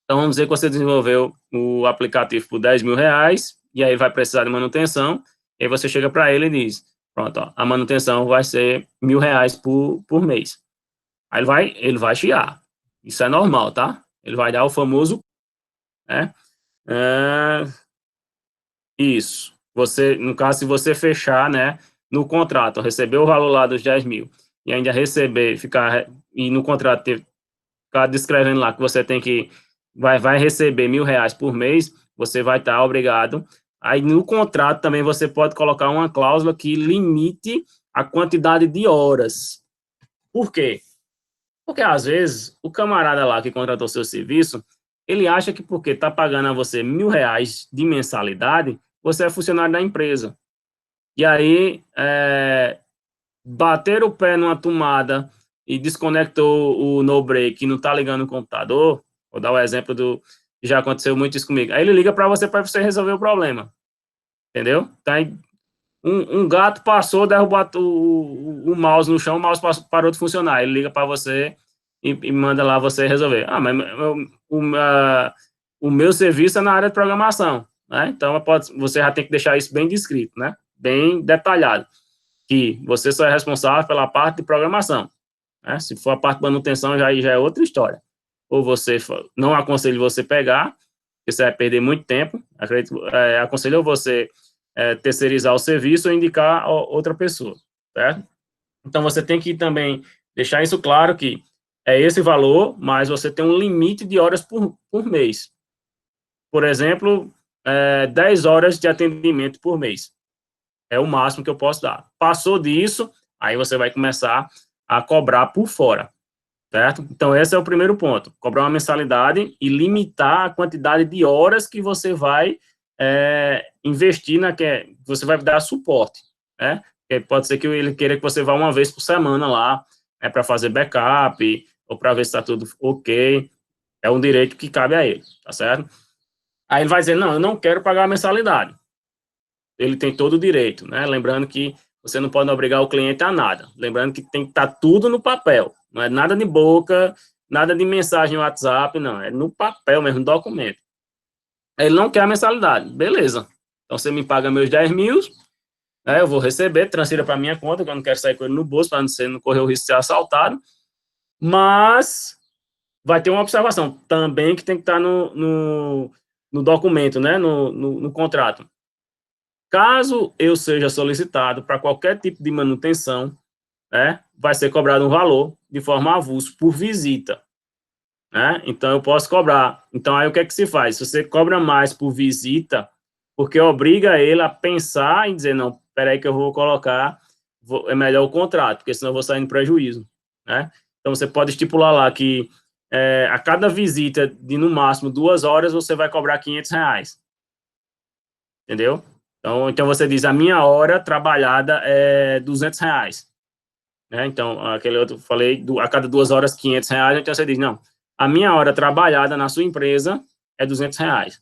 Então, vamos dizer que você desenvolveu o aplicativo por 10 mil reais, e aí vai precisar de manutenção, e aí você chega para ele e diz, pronto, ó, a manutenção vai ser 1.000 reais por mês. Aí ele vai chiar. Isso é normal, tá? Ele vai dar o famoso, né? Isso. No caso, se você fechar, né, no contrato, receber o valor lá dos 10 mil, e ainda e no contrato ficar descrevendo lá que você vai receber 1.000 reais por mês, você vai estar obrigado. Aí no contrato também você pode colocar uma cláusula que limite a quantidade de horas. Por quê? Porque às vezes o camarada lá que contratou seu serviço, ele acha que porque está pagando a você 1.000 reais de mensalidade, você é funcionário da empresa. E aí, bater o pé numa tomada e desconectou o no-break e não está ligando o computador, vou dar o exemplo que já aconteceu muito isso comigo. Aí ele liga para você resolver o problema, entendeu? Tá aí, um gato passou, derrubou o mouse no chão, o mouse parou de funcionar. Ele liga para você e manda lá você resolver. Ah, mas o meu serviço é na área de programação, né? Então você já tem que deixar isso bem descrito, né? Bem detalhado, que você só é responsável pela parte de programação, né? Se for a parte de manutenção, já é outra história. Ou não aconselho você pegar, porque você vai perder muito tempo. Aconselho você terceirizar o serviço ou indicar outra pessoa, certo? Então, você tem que também deixar isso claro que é esse valor, mas você tem um limite de horas por mês. Por exemplo, 10 horas de atendimento por mês. É o máximo que eu posso dar. Passou disso, aí você vai começar a cobrar por fora, certo? Então, esse é o primeiro ponto. Cobrar uma mensalidade e limitar a quantidade de horas que você vai investir você vai dar suporte, né? Porque pode ser que ele queira que você vá uma vez por semana lá, para fazer backup, ou para ver se está tudo ok. É um direito que cabe a ele, tá certo? Aí ele vai dizer, não, eu não quero pagar a mensalidade. Ele tem todo o direito, né? Lembrando que você não pode obrigar o cliente a nada. Lembrando que tem que estar tudo no papel. Não é nada de boca, nada de mensagem no WhatsApp, não. É no papel mesmo, no documento. Ele não quer a mensalidade. Beleza. Então, você me paga meus 10 mil, né, eu vou receber, transfira para minha conta, que eu não quero sair com ele no bolso, para não correr o risco de ser assaltado. Mas vai ter uma observação também que tem que estar no documento, né, no contrato. Caso eu seja solicitado para qualquer tipo de manutenção, né, vai ser cobrado um valor de forma avulsa por visita, né? Então eu posso cobrar. Então aí o que é que se faz? Se você cobra mais por visita, porque obriga ele a pensar e dizer, não, espera aí que eu vou colocar, é melhor o contrato, porque senão eu vou sair no prejuízo, né? Então você pode estipular lá que a cada visita de no máximo 2 horas você vai cobrar 500 reais, entendeu? Então você diz, a minha hora trabalhada é 200 reais, né? Então, aquele outro, falei, a cada 2 horas, 500 reais, então você diz, não, a minha hora trabalhada na sua empresa é 200 reais.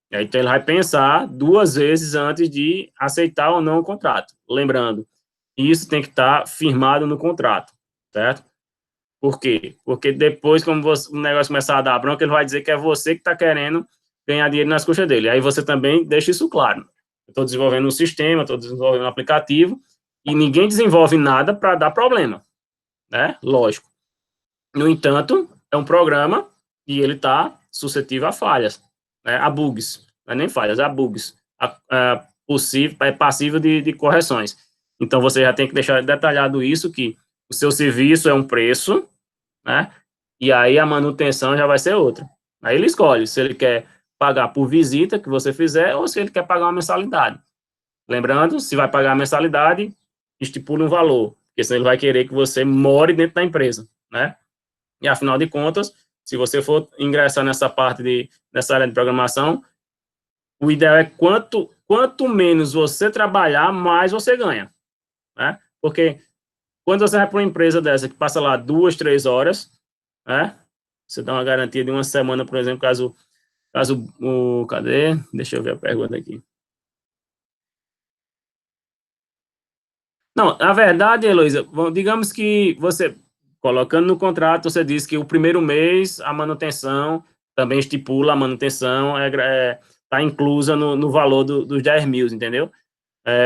E aí, então, ele vai pensar 2 vezes antes de aceitar ou não o contrato. Lembrando, isso tem que estar firmado no contrato, certo? Por quê? Porque depois, como o negócio começar a dar bronca, ele vai dizer que é você que está querendo ganhar dinheiro nas custas dele. Aí você também deixa isso claro. Eu estou desenvolvendo um sistema, estou desenvolvendo um aplicativo, e ninguém desenvolve nada para dar problema, né? Lógico. No entanto, é um programa e ele está suscetível a falhas, né? A bugs. Não é nem falhas, a bugs. É passível de correções. Então, você já tem que deixar detalhado isso, que o seu serviço é um preço, né? E aí a manutenção já vai ser outra. Aí ele escolhe se ele quer pagar por visita que você fizer ou se ele quer pagar uma mensalidade. Lembrando, se vai pagar a mensalidade, estipula um valor, porque senão ele vai querer que você more dentro da empresa, né? E afinal de contas, se você for ingressar nessa área de programação, o ideal é quanto menos você trabalhar, mais você ganha, né? Porque quando você vai para uma empresa dessa que passa lá 2, 3 horas, né? Você dá uma garantia de uma semana, por exemplo, cadê? Deixa eu ver a pergunta aqui. Não, na verdade, Heloísa, digamos que você, colocando no contrato, você diz que o primeiro mês a manutenção, também estipula a manutenção, tá inclusa no valor dos 10 mil, entendeu?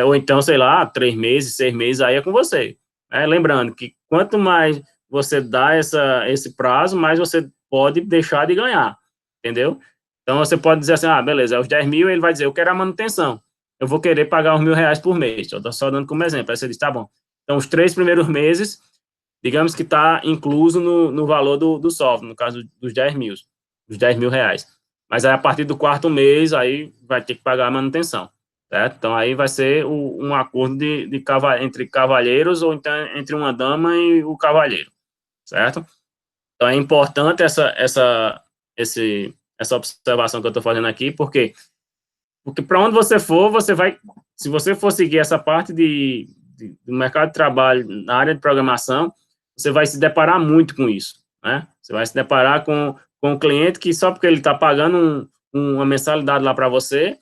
Ou então, sei lá, 3 meses, 6 meses, aí é com você. Lembrando que quanto mais você dá esse prazo, mais você pode deixar de ganhar, entendeu? Então, você pode dizer assim, beleza, os 10 mil, ele vai dizer, eu quero a manutenção, eu vou querer pagar os R$ 1.000 por mês, eu estou só dando como exemplo, aí você diz, tá bom. Então, os 3 primeiros meses, digamos que está incluso no valor do software, no caso dos 10 mil, os 10 mil reais. Mas aí, a partir do quarto mês, aí vai ter que pagar a manutenção. Certo? Então, aí vai ser um acordo entre cavalheiros ou então entre uma dama e o cavalheiro, certo? Então, é importante essa observação que eu estou fazendo aqui, porque para onde você for, se você for seguir essa parte do mercado de trabalho na área de programação, você vai se deparar muito com isso, né? Você vai se deparar com um cliente que só porque ele está pagando uma mensalidade lá para você,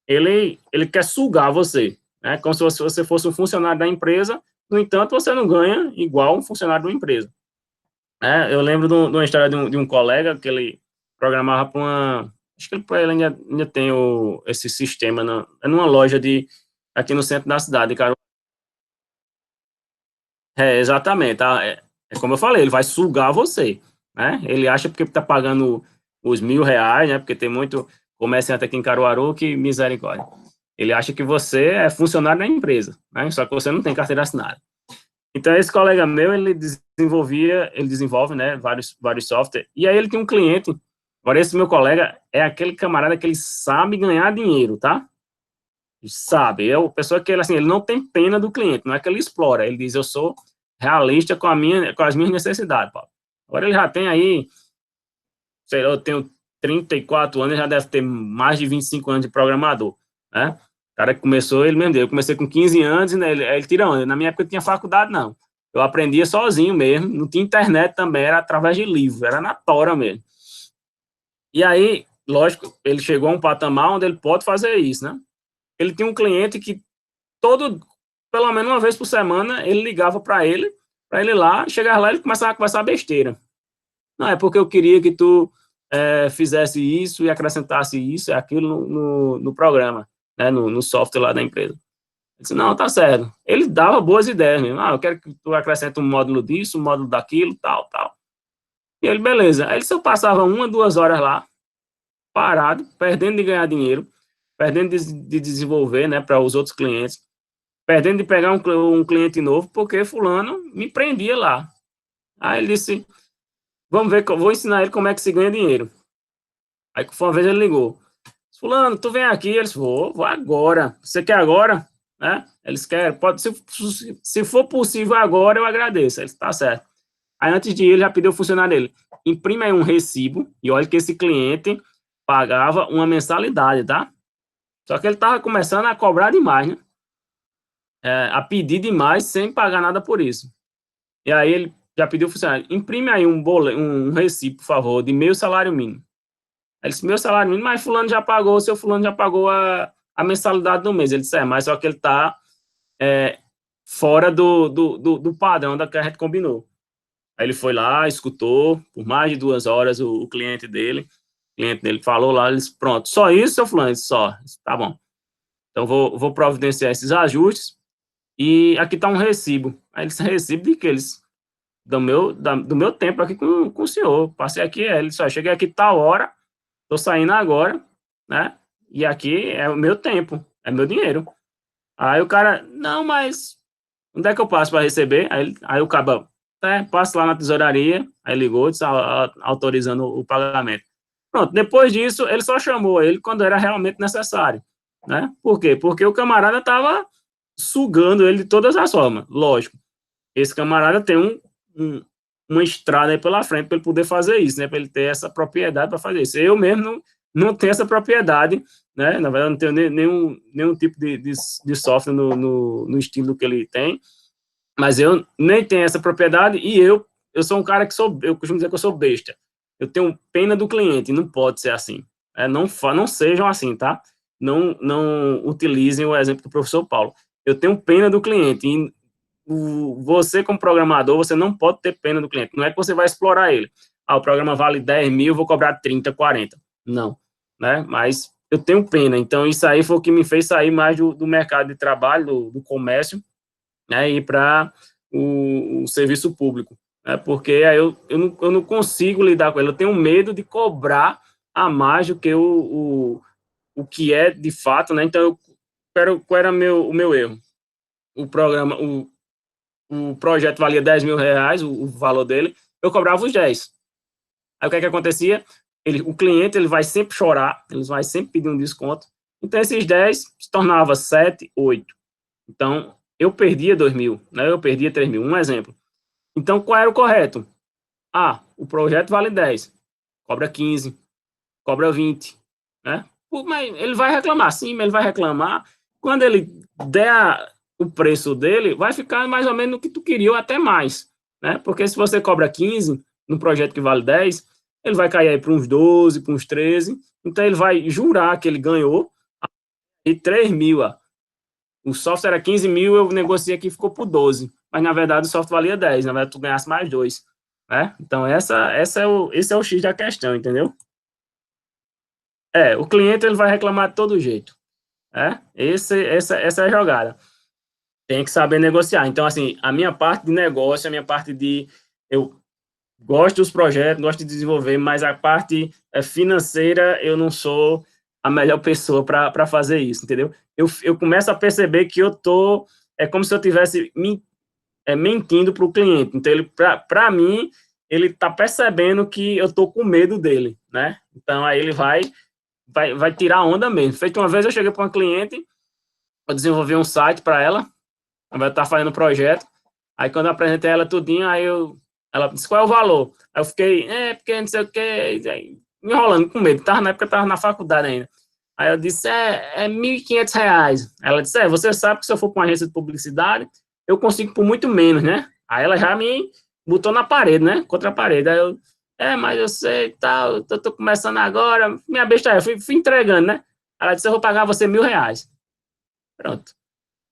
ele quer sugar você, né? Como se você fosse um funcionário da empresa, no entanto, você não ganha igual um funcionário de uma empresa. Eu lembro de uma história de um colega que ele programava para acho que ele ainda tem esse sistema, numa loja aqui no centro da cidade, cara. Exatamente, tá? É como eu falei, ele vai sugar você, né? Ele acha porque está pagando os R$ 1.000, né? Porque tem muito comerciante aqui em Caruaru que misericórdia. Ele acha que você é funcionário da empresa, né? Só que você não tem carteira assinada. Então, esse colega meu, ele desenvolve, né, vários softwares, e aí ele tem um cliente. Agora, esse meu colega é aquele camarada que ele sabe ganhar dinheiro, tá? Sabe, é a pessoa que ele não tem pena do cliente, não é que ele explora, ele diz, eu sou realista com as minhas necessidades, Paulo. Agora ele já tem aí, sei lá, eu tenho 34 anos, já deve ter mais de 25 anos de programador, né? O cara que começou, ele mesmo, eu comecei com 15 anos, né, ele tira onda. Na minha época não tinha faculdade, não. Eu aprendia sozinho mesmo, não tinha internet também, era através de livro, era na tora mesmo. E aí, lógico, ele chegou a um patamar onde ele pode fazer isso, né? Ele tinha um cliente que pelo menos uma vez por semana, ele ligava para ele lá, chegar lá e ele começava a conversar besteira. Não, é porque eu queria que tu fizesse isso e acrescentasse isso e aquilo no programa, né, no software lá da empresa. Eu disse, não, tá certo. Ele dava boas ideias mesmo. Eu quero que tu acrescente um módulo disso, um módulo daquilo, tal, tal. E ele, beleza. Aí ele só passava 1, 2 horas lá, parado, perdendo de ganhar dinheiro, perdendo de desenvolver, né, para os outros clientes, perdendo de pegar um cliente novo, porque fulano me prendia lá. Aí ele disse, vamos ver, vou ensinar ele como é que se ganha dinheiro. Aí, uma vez ele ligou, fulano, tu vem aqui? Eles, vou agora. Você quer agora? Né? Eles querem, se for possível agora, eu agradeço. Eles, tá certo. Aí, antes de ir, ele já pediu o funcionário dele, imprime aí um recibo, e olha que esse cliente pagava uma mensalidade, tá? Só que ele tava começando a cobrar demais, né? A pedir demais, sem pagar nada por isso. E aí, ele já pediu o funcionário, imprime aí um recibo, por favor, de meio salário mínimo. Ele disse, meu salário mínimo, mas fulano já pagou, seu fulano já pagou a mensalidade do mês. Ele disse, mas só que ele está fora do padrão da que a gente combinou. Aí ele foi lá, escutou por mais de 2 horas o cliente dele. O cliente dele falou lá, eles, pronto, só isso, seu fulano? Só, tá bom. Então, vou providenciar esses ajustes e aqui está um recibo. Aí eles, recibo de que eles, do meu tempo aqui com o senhor, passei aqui, ele só cheguei aqui tal hora, tô saindo agora, né? E aqui é o meu tempo, é meu dinheiro. Aí o cara, não, mas onde é que eu passo para receber? Aí o cara, passa lá na tesouraria, aí ligou, disse, autorizando o pagamento. Pronto, depois disso, ele só chamou ele quando era realmente necessário, né? Por quê? Porque o camarada estava sugando ele de todas as formas, lógico. Esse camarada tem uma estrada aí pela frente para ele poder fazer isso, né? Para ele ter essa propriedade para fazer isso. Eu mesmo não tenho essa propriedade, né? Na verdade, não tenho nenhum tipo de software no estilo que ele tem, mas eu nem tenho essa propriedade e eu sou um cara que eu costumo dizer que eu sou besta. Eu tenho pena do cliente, não pode ser assim. Não sejam assim, tá? Não utilizem o exemplo do professor Paulo. Eu tenho pena do cliente e você, como programador, você não pode ter pena do cliente. Não é que você vai explorar ele. O programa vale 10 mil, vou cobrar 30, 40. Não, né? Mas eu tenho pena. Então, isso aí foi o que me fez sair mais do mercado de trabalho, do comércio, né? E ir para o serviço público. Né? Porque aí eu não consigo lidar com ele. Eu tenho medo de cobrar a mais do que o que é de fato, né? Então, qual era o meu erro? O projeto valia 10 mil reais, o valor dele, eu cobrava os 10. Aí o que é que acontecia? O cliente ele vai sempre chorar, ele vai sempre pedir um desconto, então esses 10 se tornava 7, 8. Então, eu perdia 2 mil, né? Eu perdia 3 mil, um exemplo. Então, qual era o correto? O projeto vale 10, cobra 15, cobra 20, né? Mas ele vai reclamar, sim, mas ele vai reclamar. Quando ele der o preço dele, vai ficar mais ou menos no que tu queria, ou até mais, né? Porque se você cobra 15 no projeto que vale 10, ele vai cair aí para uns 12, para uns 13, então ele vai jurar que ele ganhou e 3 mil, o software era 15 mil, eu negociei aqui e ficou por 12, mas na verdade o software valia 10, na verdade tu ganhasse mais 2, né? Então esse é o X da questão, entendeu? O cliente ele vai reclamar de todo jeito, né? Essa é a jogada. Tem que saber negociar. Então, assim, a minha parte de negócio, a minha parte de... Eu gosto dos projetos, gosto de desenvolver, mas a parte financeira, eu não sou a melhor pessoa para fazer isso, entendeu? Eu começo a perceber que eu tô... É como se eu estivesse mentindo para o cliente. Então, para mim, ele está percebendo que eu tô com medo dele, né? Então, aí ele vai tirar a onda mesmo. Feito uma vez, eu cheguei para uma cliente, eu desenvolvi um site para ela, ela está fazendo um projeto, aí quando eu apresentei ela tudinho, ela disse, qual é o valor? Aí eu fiquei, porque não sei o que, enrolando com medo, na época eu estava na faculdade ainda. Aí eu disse, é R$ 1.500. Ela disse, você sabe que se eu for para uma agência de publicidade, eu consigo por muito menos, né? Aí ela já me botou na parede, né? Contra a parede. Aí eu, mas eu sei e tal, eu tô começando agora, minha besta aí, eu fui entregando, né? Ela disse, eu vou pagar você R$ 1.000. Pronto.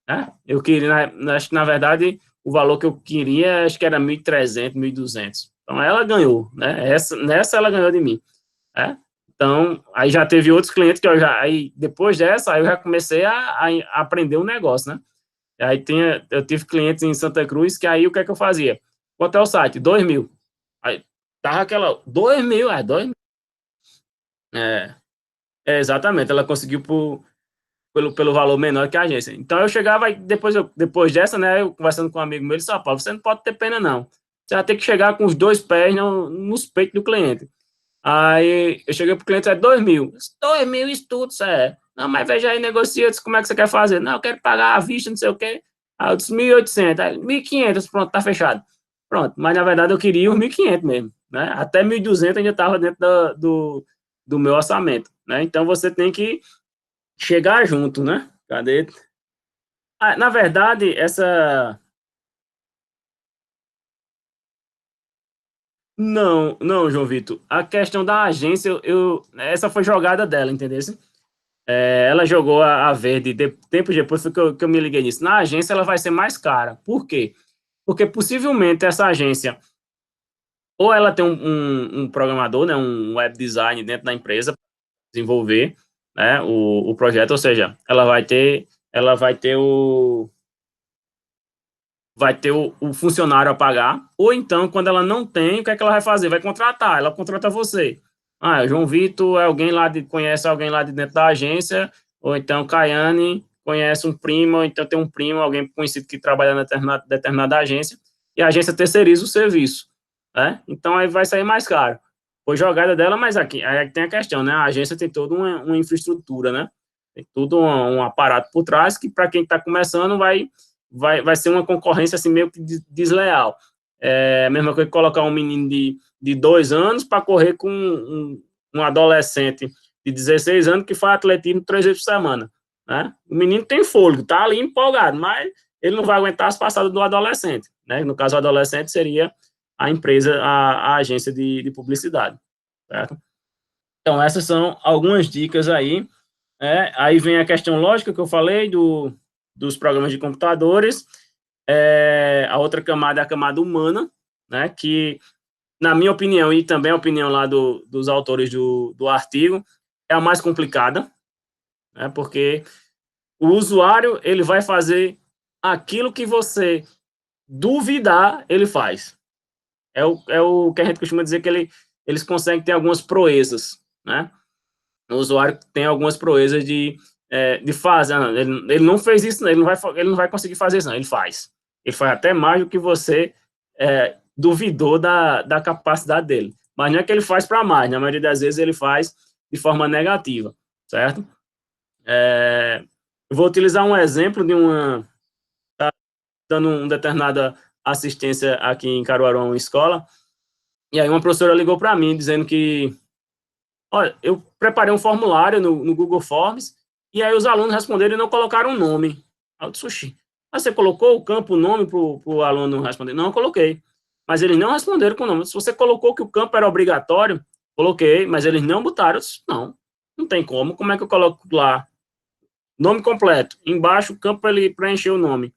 Né? Eu queria, acho que na verdade, o valor que eu queria, acho que era 1.300, 1.200. Então ela ganhou, né? Nessa ela ganhou de mim. Né? Então, aí já teve outros clientes que aí depois dessa, aí eu já comecei a aprender o negócio, né? Aí eu tive clientes em Santa Cruz que aí o que é que eu fazia? Quanto é o site? 2 mil. Aí tava aquela, 2 mil, 2 mil. É, exatamente, ela conseguiu pelo valor menor que a agência. Então eu chegava, depois dessa, né, eu conversando com um amigo meu, ele disse, Paulo, você não pode ter pena não, você vai ter que chegar com os 2 pés nos peitos do cliente. Aí eu cheguei pro cliente, 2 mil. 2 mil isso tudo, é. Não, mas veja aí, negocia, disse, como é que você quer fazer? Não, eu quero pagar à vista, não sei o quê. Aí eu disse 1.800, aí 1.500, pronto, tá fechado. Pronto, mas na verdade eu queria os 1.500 mesmo, né? Até 1.200 ainda estava dentro do meu orçamento, né? Então você tem que chegar junto, né? Cadê? Na verdade, não, João Vitor. A questão da agência, essa foi jogada dela, entendeu? Ela jogou a verde, tempo depois foi que eu me liguei nisso. Na agência, ela vai ser mais cara. Por quê? Porque possivelmente essa agência ou ela tem um programador, né, um web design dentro da empresa para desenvolver, né, o projeto, ou seja, ela vai ter o funcionário a pagar, ou então, quando ela não tem, o que é que ela vai fazer? Vai contratar, ela contrata você. Ah, João Vitor é alguém lá conhece alguém lá de dentro da agência, ou então Caiane conhece um primo, ou então tem um primo, alguém conhecido que trabalha na determinada agência, e a agência terceiriza o serviço, né? Então, aí vai sair mais caro. Foi jogada dela, mas aqui aí tem a questão, né? A agência tem toda uma infraestrutura, né? Tem tudo um aparato por trás que, para quem está começando, vai ser uma concorrência assim meio que desleal. É a mesma coisa que colocar um menino de 2 anos para correr com um adolescente de 16 anos que faz atletismo 3 vezes por semana. Né? O menino tem fôlego, tá ali empolgado, mas ele não vai aguentar as passadas do adolescente. Né? No caso, o adolescente seria a empresa, a agência de publicidade. Certo? Então, essas são algumas dicas aí. Aí vem a questão lógica que eu falei dos programas de computadores. A outra camada é a camada humana, né, que, na minha opinião, e também a opinião lá dos autores do artigo, é a mais complicada, né, porque o usuário ele vai fazer aquilo que você duvidar, ele faz. É o que a gente costuma dizer que eles conseguem ter algumas proezas, né? O usuário tem algumas proezas de fazer. Ele não fez isso, ele não vai conseguir fazer isso, não. Ele faz. Ele faz até mais do que você duvidou da capacidade dele. Mas não é que ele faz para mais, na maioria das vezes ele faz de forma negativa, certo? Eu vou utilizar um exemplo de dando uma determinada assistência aqui em Caruaru, uma escola, e aí uma professora ligou para mim dizendo que olha, eu preparei um formulário no Google Forms e aí os alunos responderam e não colocaram o nome. Aí eu disse, "Oxi, mas você colocou o campo, o nome para o aluno responder?" Não, eu coloquei. Mas eles não responderam com o nome. Se você colocou que o campo era obrigatório, coloquei, mas eles não botaram. Eu disse, não tem como. Como é que eu coloco lá? Nome completo. Embaixo, o campo para ele preencher o nome.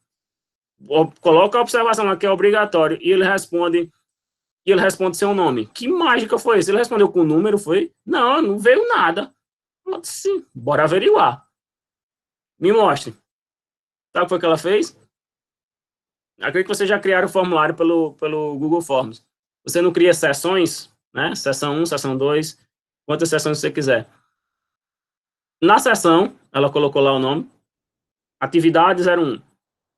Coloca a observação lá que é obrigatório e ele responde seu nome. Que mágica foi isso? Ele respondeu com o número, foi? Não, não veio nada. Eu disse, bora averiguar. Me mostre. Sabe o que foi que ela fez? Acredito que vocês já criaram o formulário pelo Google Forms. Você não cria sessões, né? Sessão 1, sessão 2, quantas sessões você quiser. Na sessão, ela colocou lá o nome, atividade 01.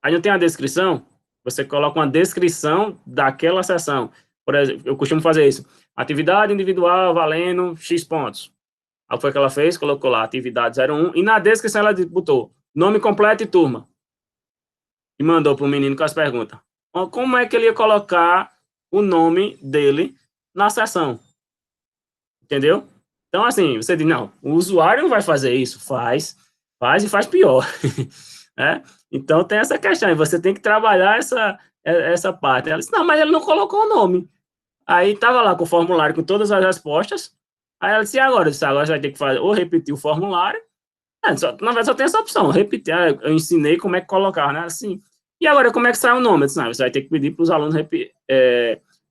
Aí não tem a descrição, você coloca uma descrição daquela sessão. Por exemplo, eu costumo fazer isso. Atividade individual valendo X pontos. Aí foi o que ela fez, colocou lá atividade 01 e na descrição ela botou nome completo e turma. E mandou para o menino com as perguntas. Como é que ele ia colocar o nome dele na sessão? Entendeu? Então, assim, você diz, não, o usuário não vai fazer isso. Faz e faz pior. né? Então, tem essa questão, e você tem que trabalhar essa parte. Ela disse, não, mas ele não colocou o nome. Aí, estava lá com o formulário com todas as respostas. Aí ela disse, agora? Disse, agora você vai ter que fazer, ou repetir o formulário. Na verdade, só tem essa opção, repetir. Eu ensinei como é que colocar, né? Assim, e agora, como é que sai o nome? Eu disse, não, você vai ter que pedir para os alunos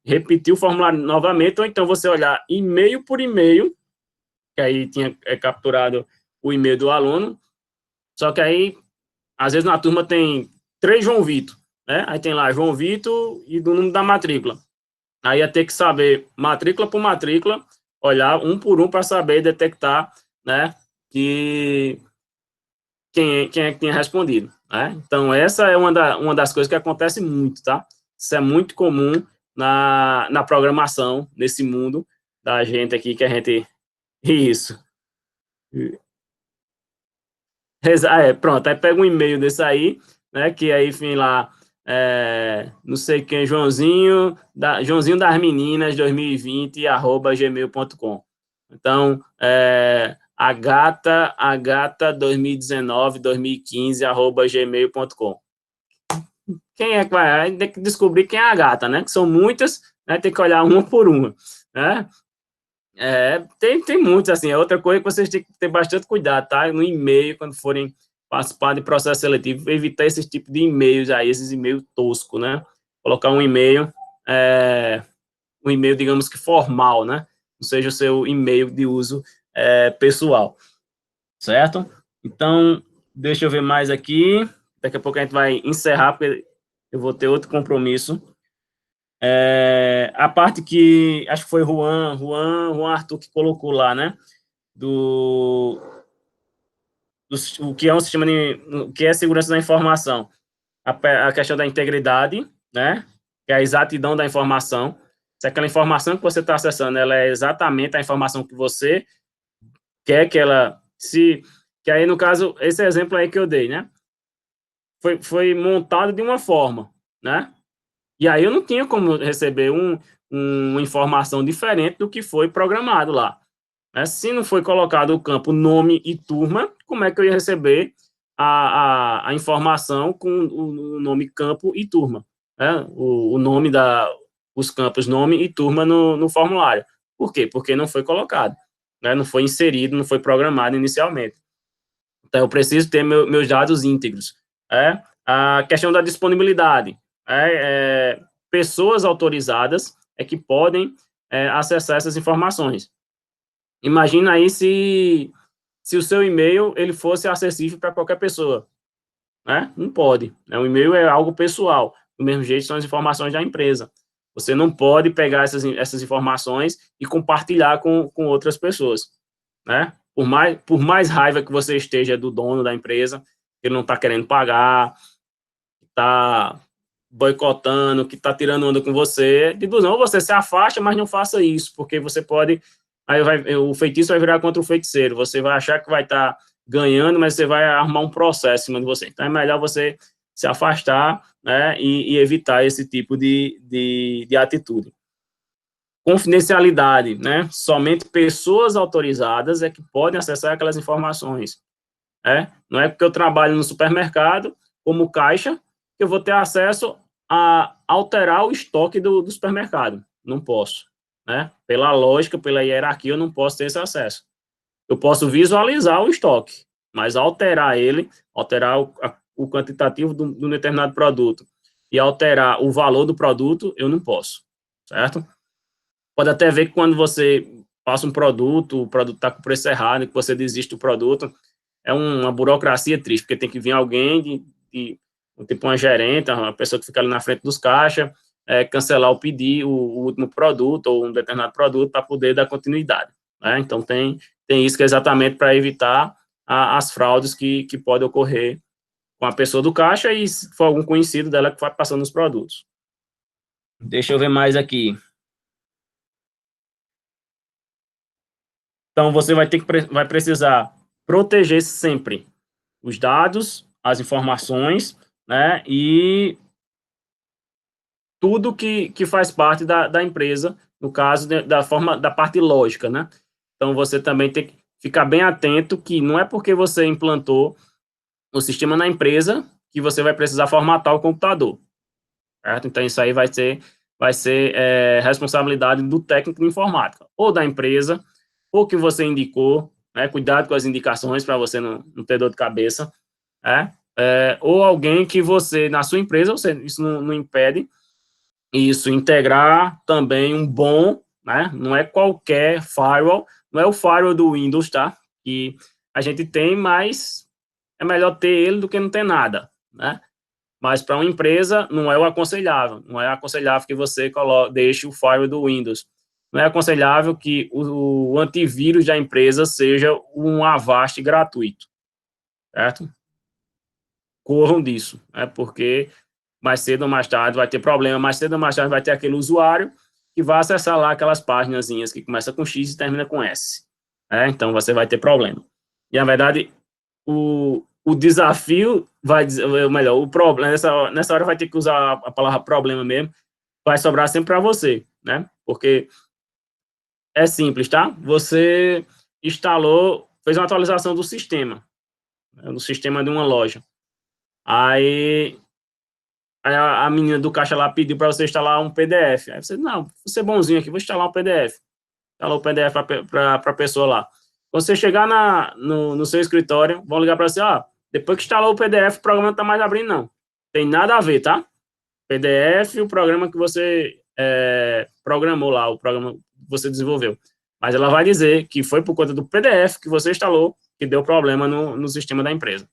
repetir o formulário novamente, ou então você olhar e-mail por e-mail, que aí tinha capturado o e-mail do aluno, só que aí, às vezes na turma tem 3 João Vitor, né? Aí tem lá João Vitor e do número da matrícula. Aí ia ter que saber, matrícula por matrícula, olhar um por um para saber detectar, né, quem é que tinha respondido. Né? Então, essa é uma das coisas que acontece muito, tá? Isso é muito comum na programação, nesse mundo da gente aqui, que a gente... Isso. Pronto, aí pega um e-mail desse aí, né, que aí, enfim, lá, não sei quem, Joãozinho das Meninas 2020, @gmail.com. Então, agata 2019, 2015, @gmail.com. Quem é que vai? Tem que descobrir quem é a gata, né? Que são muitas, né? Tem que olhar uma por uma, né? Tem muitos, assim, é outra coisa que vocês têm que ter bastante cuidado, tá? No e-mail, quando forem participar de processo seletivo, evitar esse tipo de e-mails aí, esses e-mails toscos, né? Colocar um e-mail um e-mail, digamos que formal, né? Não seja o seu e-mail de uso pessoal, certo? Então, deixa eu ver mais aqui. Daqui a pouco a gente vai encerrar, porque eu vou ter outro compromisso. A parte que, acho que foi Juan Arthur que colocou lá, né? O que é um sistema o que é segurança da informação. A questão da integridade, né? Que é a exatidão da informação. Se aquela informação que você está acessando, ela é exatamente a informação que você quer que ela que aí, no caso, esse exemplo aí que eu dei, né? Foi montado de uma forma, né? E aí eu não tinha como receber uma informação diferente do que foi programado lá. Né? Se não foi colocado o campo nome e turma, como é que eu ia receber a informação com o nome campo e turma? Né? O nome os campos nome e turma no formulário. Por quê? Porque não foi colocado, né? Não foi inserido, não foi programado inicialmente. Então, eu preciso ter meus dados íntegros. A questão da disponibilidade. Pessoas autorizadas que podem acessar essas informações. Imagina aí se o seu e-mail ele fosse acessível para qualquer pessoa. Né? Não pode. Né? O e-mail é algo pessoal. Do mesmo jeito, são as informações da empresa. Você não pode pegar essas informações e compartilhar com outras pessoas. Né? Por mais raiva que você esteja do dono da empresa, ele não está querendo pagar, está boicotando, que está tirando onda com você, de não, você se afasta, mas não faça isso, porque você pode, o feitiço vai virar contra o feiticeiro, você vai achar que vai estar ganhando, mas você vai arrumar um processo em cima de você. Então, é melhor você se afastar, né, e evitar esse tipo de atitude. Confidencialidade, né? Somente pessoas autorizadas que podem acessar aquelas informações. Não é porque eu trabalho no supermercado, como caixa, que eu vou ter acesso a alterar o estoque do supermercado. Não posso. Né? Pela lógica, pela hierarquia, eu não posso ter esse acesso. Eu posso visualizar o estoque, mas alterar ele, alterar o quantitativo de um determinado produto e alterar o valor do produto, eu não posso. Certo? Pode até ver que quando você passa um produto, o produto está com o preço errado, que você desiste do produto, é uma burocracia triste, porque tem que vir alguém, tipo uma gerente, uma pessoa que fica ali na frente dos caixas, cancelar o pedido, o último produto, ou um determinado produto, para poder dar continuidade. Né? Então, tem isso que é exatamente para evitar as fraudes que podem ocorrer com a pessoa do caixa e se for algum conhecido dela que vai passando os produtos. Deixa eu ver mais aqui. Então, você vai precisar proteger sempre os dados, as informações, né, e tudo que faz parte da empresa, no caso, da parte lógica, né? Então, você também tem que ficar bem atento que não é porque você implantou o sistema na empresa que você vai precisar formatar o computador, certo? Então, isso aí vai ser responsabilidade do técnico de informática, ou da empresa, ou que você indicou, né? Cuidado com as indicações para você não ter dor de cabeça, ou alguém que você, na sua empresa, isso não impede, isso, integrar também um bom, né? Não é qualquer firewall, não é o firewall do Windows, tá? Que a gente tem, mas é melhor ter ele do que não ter nada, né? Mas para uma empresa não é o aconselhável, não é aconselhável que você deixe o firewall do Windows. Não é aconselhável que o antivírus da empresa seja um Avast gratuito, certo? Corram disso, né? Porque mais cedo ou mais tarde vai ter problema, mais cedo ou mais tarde vai ter aquele usuário que vai acessar lá aquelas páginazinhas que começa com X e termina com S. Então, você vai ter problema. E, na verdade, o desafio vai dizer, melhor, o problema, nessa hora vai ter que usar a palavra problema mesmo, vai sobrar sempre para você, né? Porque é simples, tá? Você instalou, fez uma atualização do sistema, né? Do sistema de uma loja. Aí a menina do caixa lá pediu para você instalar um PDF. Aí você, não, vou ser bonzinho aqui, vou instalar um PDF. Instalou o PDF para a pessoa lá. Quando você chegar no seu escritório, vão ligar para você, depois que instalou o PDF, o programa não está mais abrindo, não. Tem nada a ver, tá? PDF, o programa que você programou lá, o programa que você desenvolveu. Mas ela vai dizer que foi por conta do PDF que você instalou que deu problema no sistema da empresa.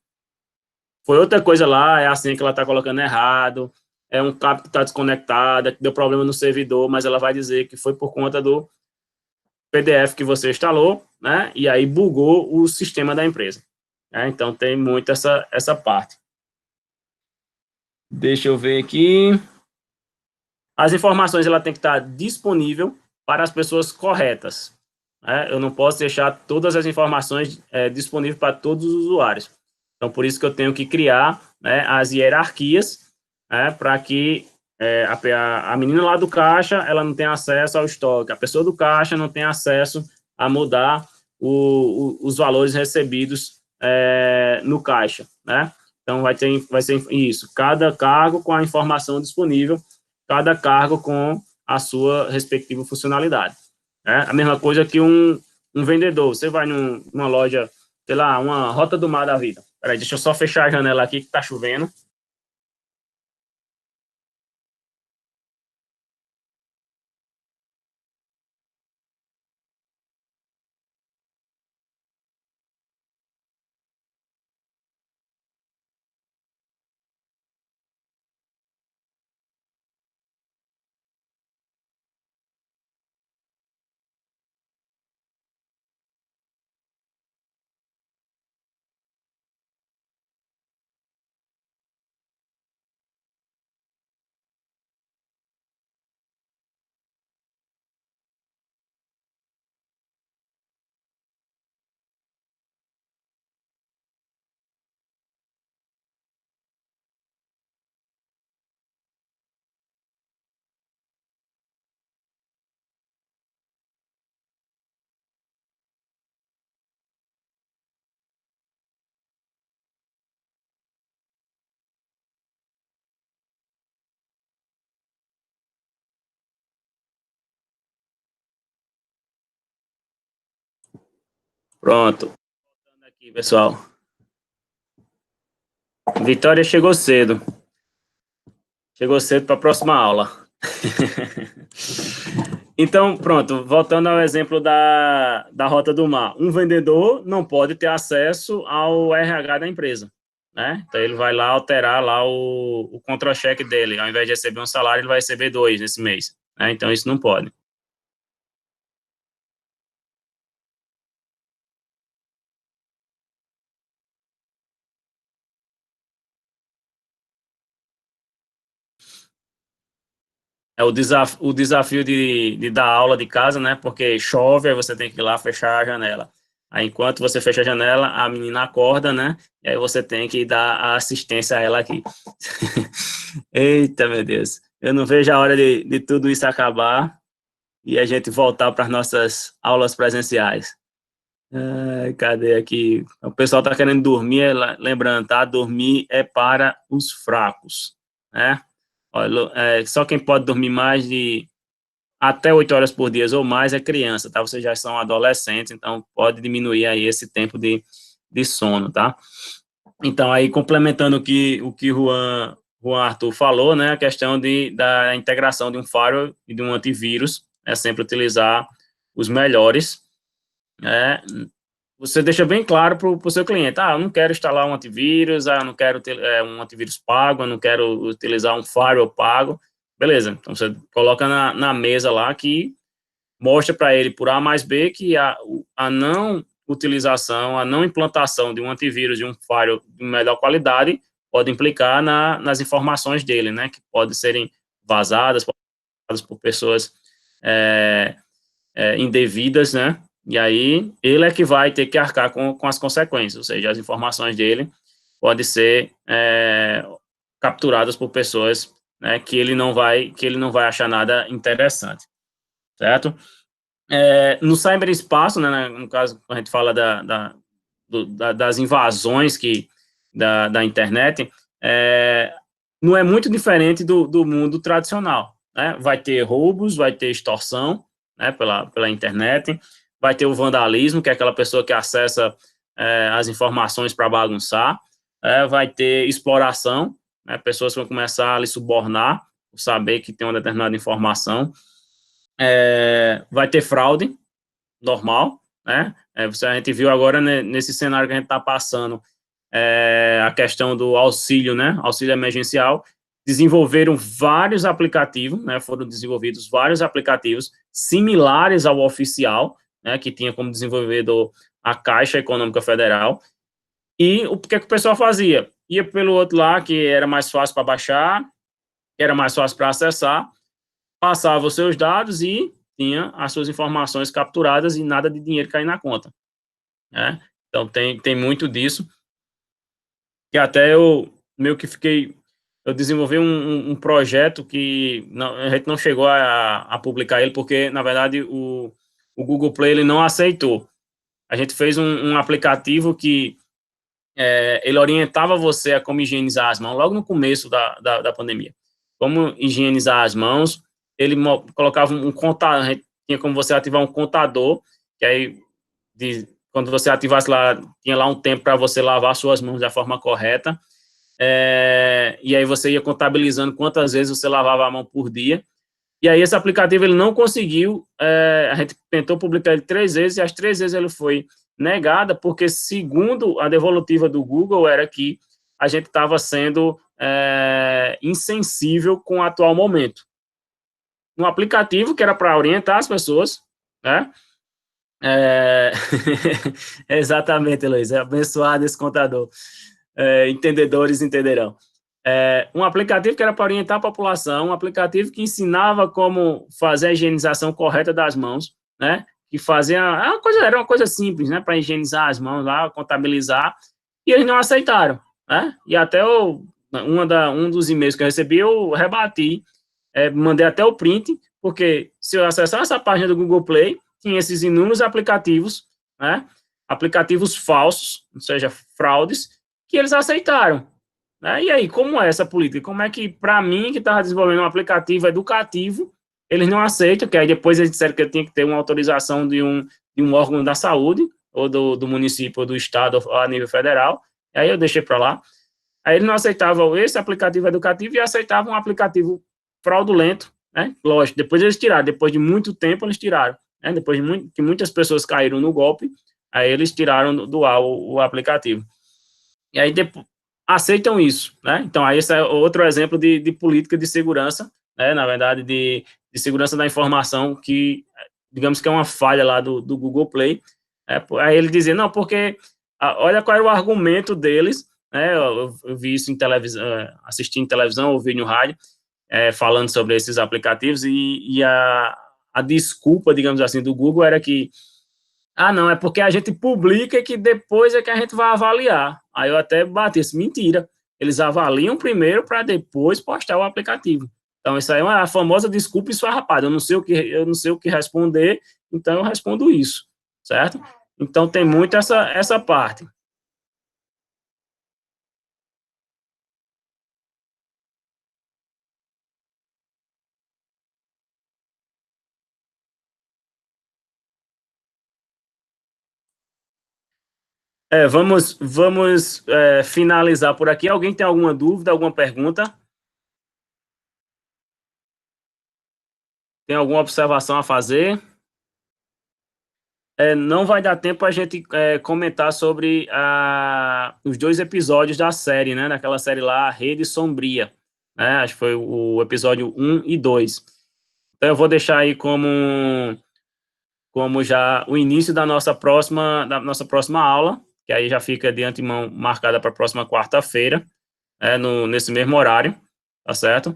Foi outra coisa lá, é a senha que ela está colocando errado, é um cabo que está desconectado, que deu problema no servidor, mas ela vai dizer que foi por conta do PDF que você instalou, né? E aí bugou o sistema da empresa. Né? Então, tem muito essa parte. Deixa eu ver aqui. As informações ela tem que estar disponível para as pessoas corretas. Né? Eu não posso deixar todas as informações disponíveis para todos os usuários. Então, por isso que eu tenho que criar, né, as hierarquias, né, para que a menina lá do caixa ela não tenha acesso ao estoque, a pessoa do caixa não tenha acesso a mudar os valores recebidos no caixa. Né? Então, vai ser isso, cada cargo com a informação disponível, cada cargo com a sua respectiva funcionalidade. Né? A mesma coisa que um vendedor. Você vai numa loja, sei lá, uma Rota do Mar da vida. Peraí, deixa eu só fechar a janela aqui que tá chovendo. Pronto. Aqui, pessoal. Vitória chegou cedo. Chegou cedo para a próxima aula. Então, pronto, voltando ao exemplo da Rota do Mar. Um vendedor não pode ter acesso ao RH da empresa, né? Então, ele vai lá alterar lá o contra-cheque dele. Ao invés de receber um salário, ele vai receber 2 nesse mês. Né? Então, isso não pode. É o desafio de dar aula de casa, né? Porque chove, aí você tem que ir lá fechar a janela. Aí, enquanto você fecha a janela, a menina acorda, né? E aí você tem que dar a assistência a ela aqui. Eita, meu Deus. Eu não vejo a hora de tudo isso acabar e a gente voltar para as nossas aulas presenciais. Ai, cadê aqui? O pessoal está querendo dormir, lembrando, tá? Dormir é para os fracos, né? Olha, só quem pode dormir mais de até 8 horas por dia ou mais é criança, tá? Vocês já são adolescentes, então pode diminuir aí esse tempo de sono, tá? Então, aí, complementando o que Juan Arthur falou, né, a questão da integração de um firewall e de um antivírus, é sempre utilizar os melhores, né? Você deixa bem claro para o seu cliente, eu não quero instalar um antivírus, eu não quero ter um antivírus pago, eu não quero utilizar um firewall pago, beleza, então você coloca na mesa lá que mostra para ele por A mais B que a não utilização, a não implantação de um antivírus, de um firewall de melhor qualidade, pode implicar nas informações dele, né, que podem serem vazadas por pessoas indevidas, né, e aí ele é que vai ter que arcar com as consequências, ou seja, as informações dele podem ser capturadas por pessoas, né, que ele não vai achar nada interessante, certo? No cyberespaço, né, no caso, a gente fala das invasões da internet, não é muito diferente do mundo tradicional. Né? Vai ter roubos, vai ter extorsão, né, pela internet, vai ter o vandalismo, que é aquela pessoa que acessa as informações para bagunçar, vai ter exploração, né, pessoas que vão começar a lhe subornar por saber que tem uma determinada informação. Vai ter fraude, normal, né? A gente viu agora, né, nesse cenário que a gente está passando, a questão do auxílio, né? Auxílio emergencial. Desenvolveram vários aplicativos, né? Foram desenvolvidos vários aplicativos similares ao oficial, né? Que tinha como desenvolvedor a Caixa Econômica Federal. E o que é que o pessoal fazia? Ia pelo outro lá, que era mais fácil para baixar, que era mais fácil para acessar, passava os seus dados e tinha as suas informações capturadas e nada de dinheiro cair na conta, né? Então, tem muito disso, que até eu meio que eu desenvolvi um projeto que a gente não chegou a publicar ele, porque, na verdade, o Google Play ele não aceitou. A gente fez um aplicativo que ele orientava você a como higienizar as mãos, logo no começo da pandemia. Como higienizar as mãos, ele colocava um contador, tinha como você ativar um contador, que aí, quando você ativasse lá, tinha lá um tempo para você lavar suas mãos da forma correta, e aí você ia contabilizando quantas vezes você lavava a mão por dia. E aí esse aplicativo ele não conseguiu, a gente tentou publicar ele 3 vezes, e as 3 vezes ele foi negada, porque segundo a devolutiva do Google, era que a gente estava sendo insensível com o atual momento. Um aplicativo que era para orientar as pessoas, né? Exatamente, Luiz, abençoado esse contador. Entendedores entenderão. Um aplicativo que era para orientar a população, um aplicativo que ensinava como fazer a higienização correta das mãos, né? Que fazia, era uma coisa simples, né? Para higienizar as mãos lá, contabilizar, e eles não aceitaram, né? E até um dos e-mails que eu recebi, eu rebati, mandei até o print, porque se eu acessar essa página do Google Play, tinha esses inúmeros aplicativos, né? Aplicativos falsos, ou seja, fraudes, que eles aceitaram. Né? E aí, como é essa política? Como é que, para mim, que estava desenvolvendo um aplicativo educativo, eles não aceitam, que aí depois eles disseram que eu tinha que ter uma autorização de um órgão da saúde, ou do município, ou do estado, ou a nível federal, e aí eu deixei para lá. Aí eles não aceitavam esse aplicativo educativo e aceitavam um aplicativo fraudulento, né? Lógico, depois eles tiraram, depois de muito tempo eles tiraram, né? Depois que muitas pessoas caíram no golpe, aí eles tiraram do ar o aplicativo. E aí depois aceitam isso, né? Então, aí esse é outro exemplo de política de segurança, né? Na verdade, de segurança da informação, que, digamos que é uma falha lá do Google Play. Aí ele dizia, não, porque, olha qual era o argumento deles, né? Eu vi isso em televisão, assisti em televisão, ouvi no rádio, falando sobre esses aplicativos, e a desculpa, digamos assim, do Google era que não, é porque a gente publica e que depois é que a gente vai avaliar. Aí eu até bati isso, mentira. Eles avaliam primeiro para depois postar o aplicativo. Então, isso aí é uma famosa desculpa esfarrapada. Eu não sei o que responder, então eu respondo isso, certo? Então, tem muito essa parte. Vamos finalizar por aqui. Alguém tem alguma dúvida, alguma pergunta? Tem alguma observação a fazer? Não vai dar tempo a gente comentar sobre os 2 episódios da série, né? Daquela série lá, Rede Sombria, né? Acho que foi o episódio 1 e 2. Então, eu vou deixar aí como já o início da nossa próxima aula, que aí já fica de antemão marcada para a próxima quarta-feira, nesse mesmo horário, tá certo?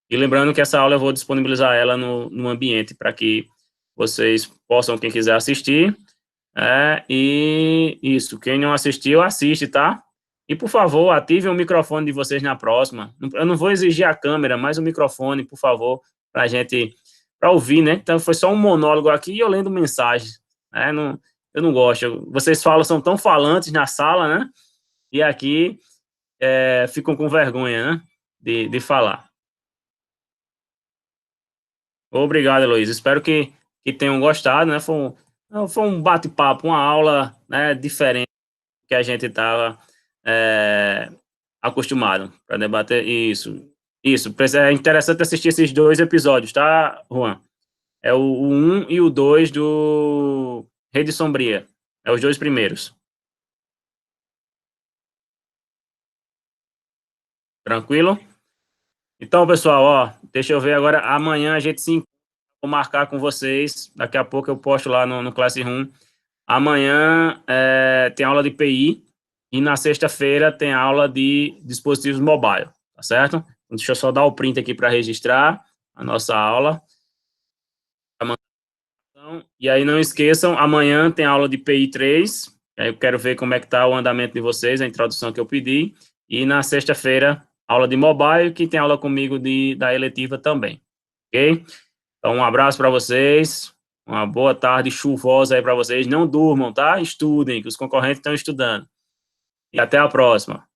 E lembrando que essa aula eu vou disponibilizar ela no ambiente para que vocês possam, quem quiser assistir, e isso, quem não assistiu, assiste, tá? E, por favor, ativem o microfone de vocês na próxima. Eu não vou exigir a câmera, mas o microfone, por favor, para ouvir, né? Então, foi só um monólogo aqui e eu lendo mensagens, né? Não, eu não gosto. Vocês são tão falantes na sala, né? E aqui ficam com vergonha, né? De falar. Obrigado, Luiz. Espero que tenham gostado, né? Foi um bate-papo, uma aula, né, diferente que a gente estava acostumado para debater isso. Isso, é interessante assistir esses 2 episódios, tá, Juan? É o 1 e o 2 do Rede Sombria. É os 2 primeiros. Tranquilo? Então, pessoal, ó, deixa eu ver agora. Amanhã a gente se encontra, vou marcar com vocês. Daqui a pouco eu posto lá no Classroom. Amanhã tem aula de PI e na sexta-feira tem aula de dispositivos mobile, tá certo? Então, deixa eu só dar o print aqui para registrar a nossa aula. E aí não esqueçam, amanhã tem aula de PI 3. Aí eu quero ver como é que está o andamento de vocês, a introdução que eu pedi. E na sexta-feira, aula de mobile, que tem aula comigo da eletiva também. Ok? Então, um abraço para vocês. Uma boa tarde chuvosa aí para vocês. Não durmam, tá? Estudem, que os concorrentes estão estudando. E até a próxima.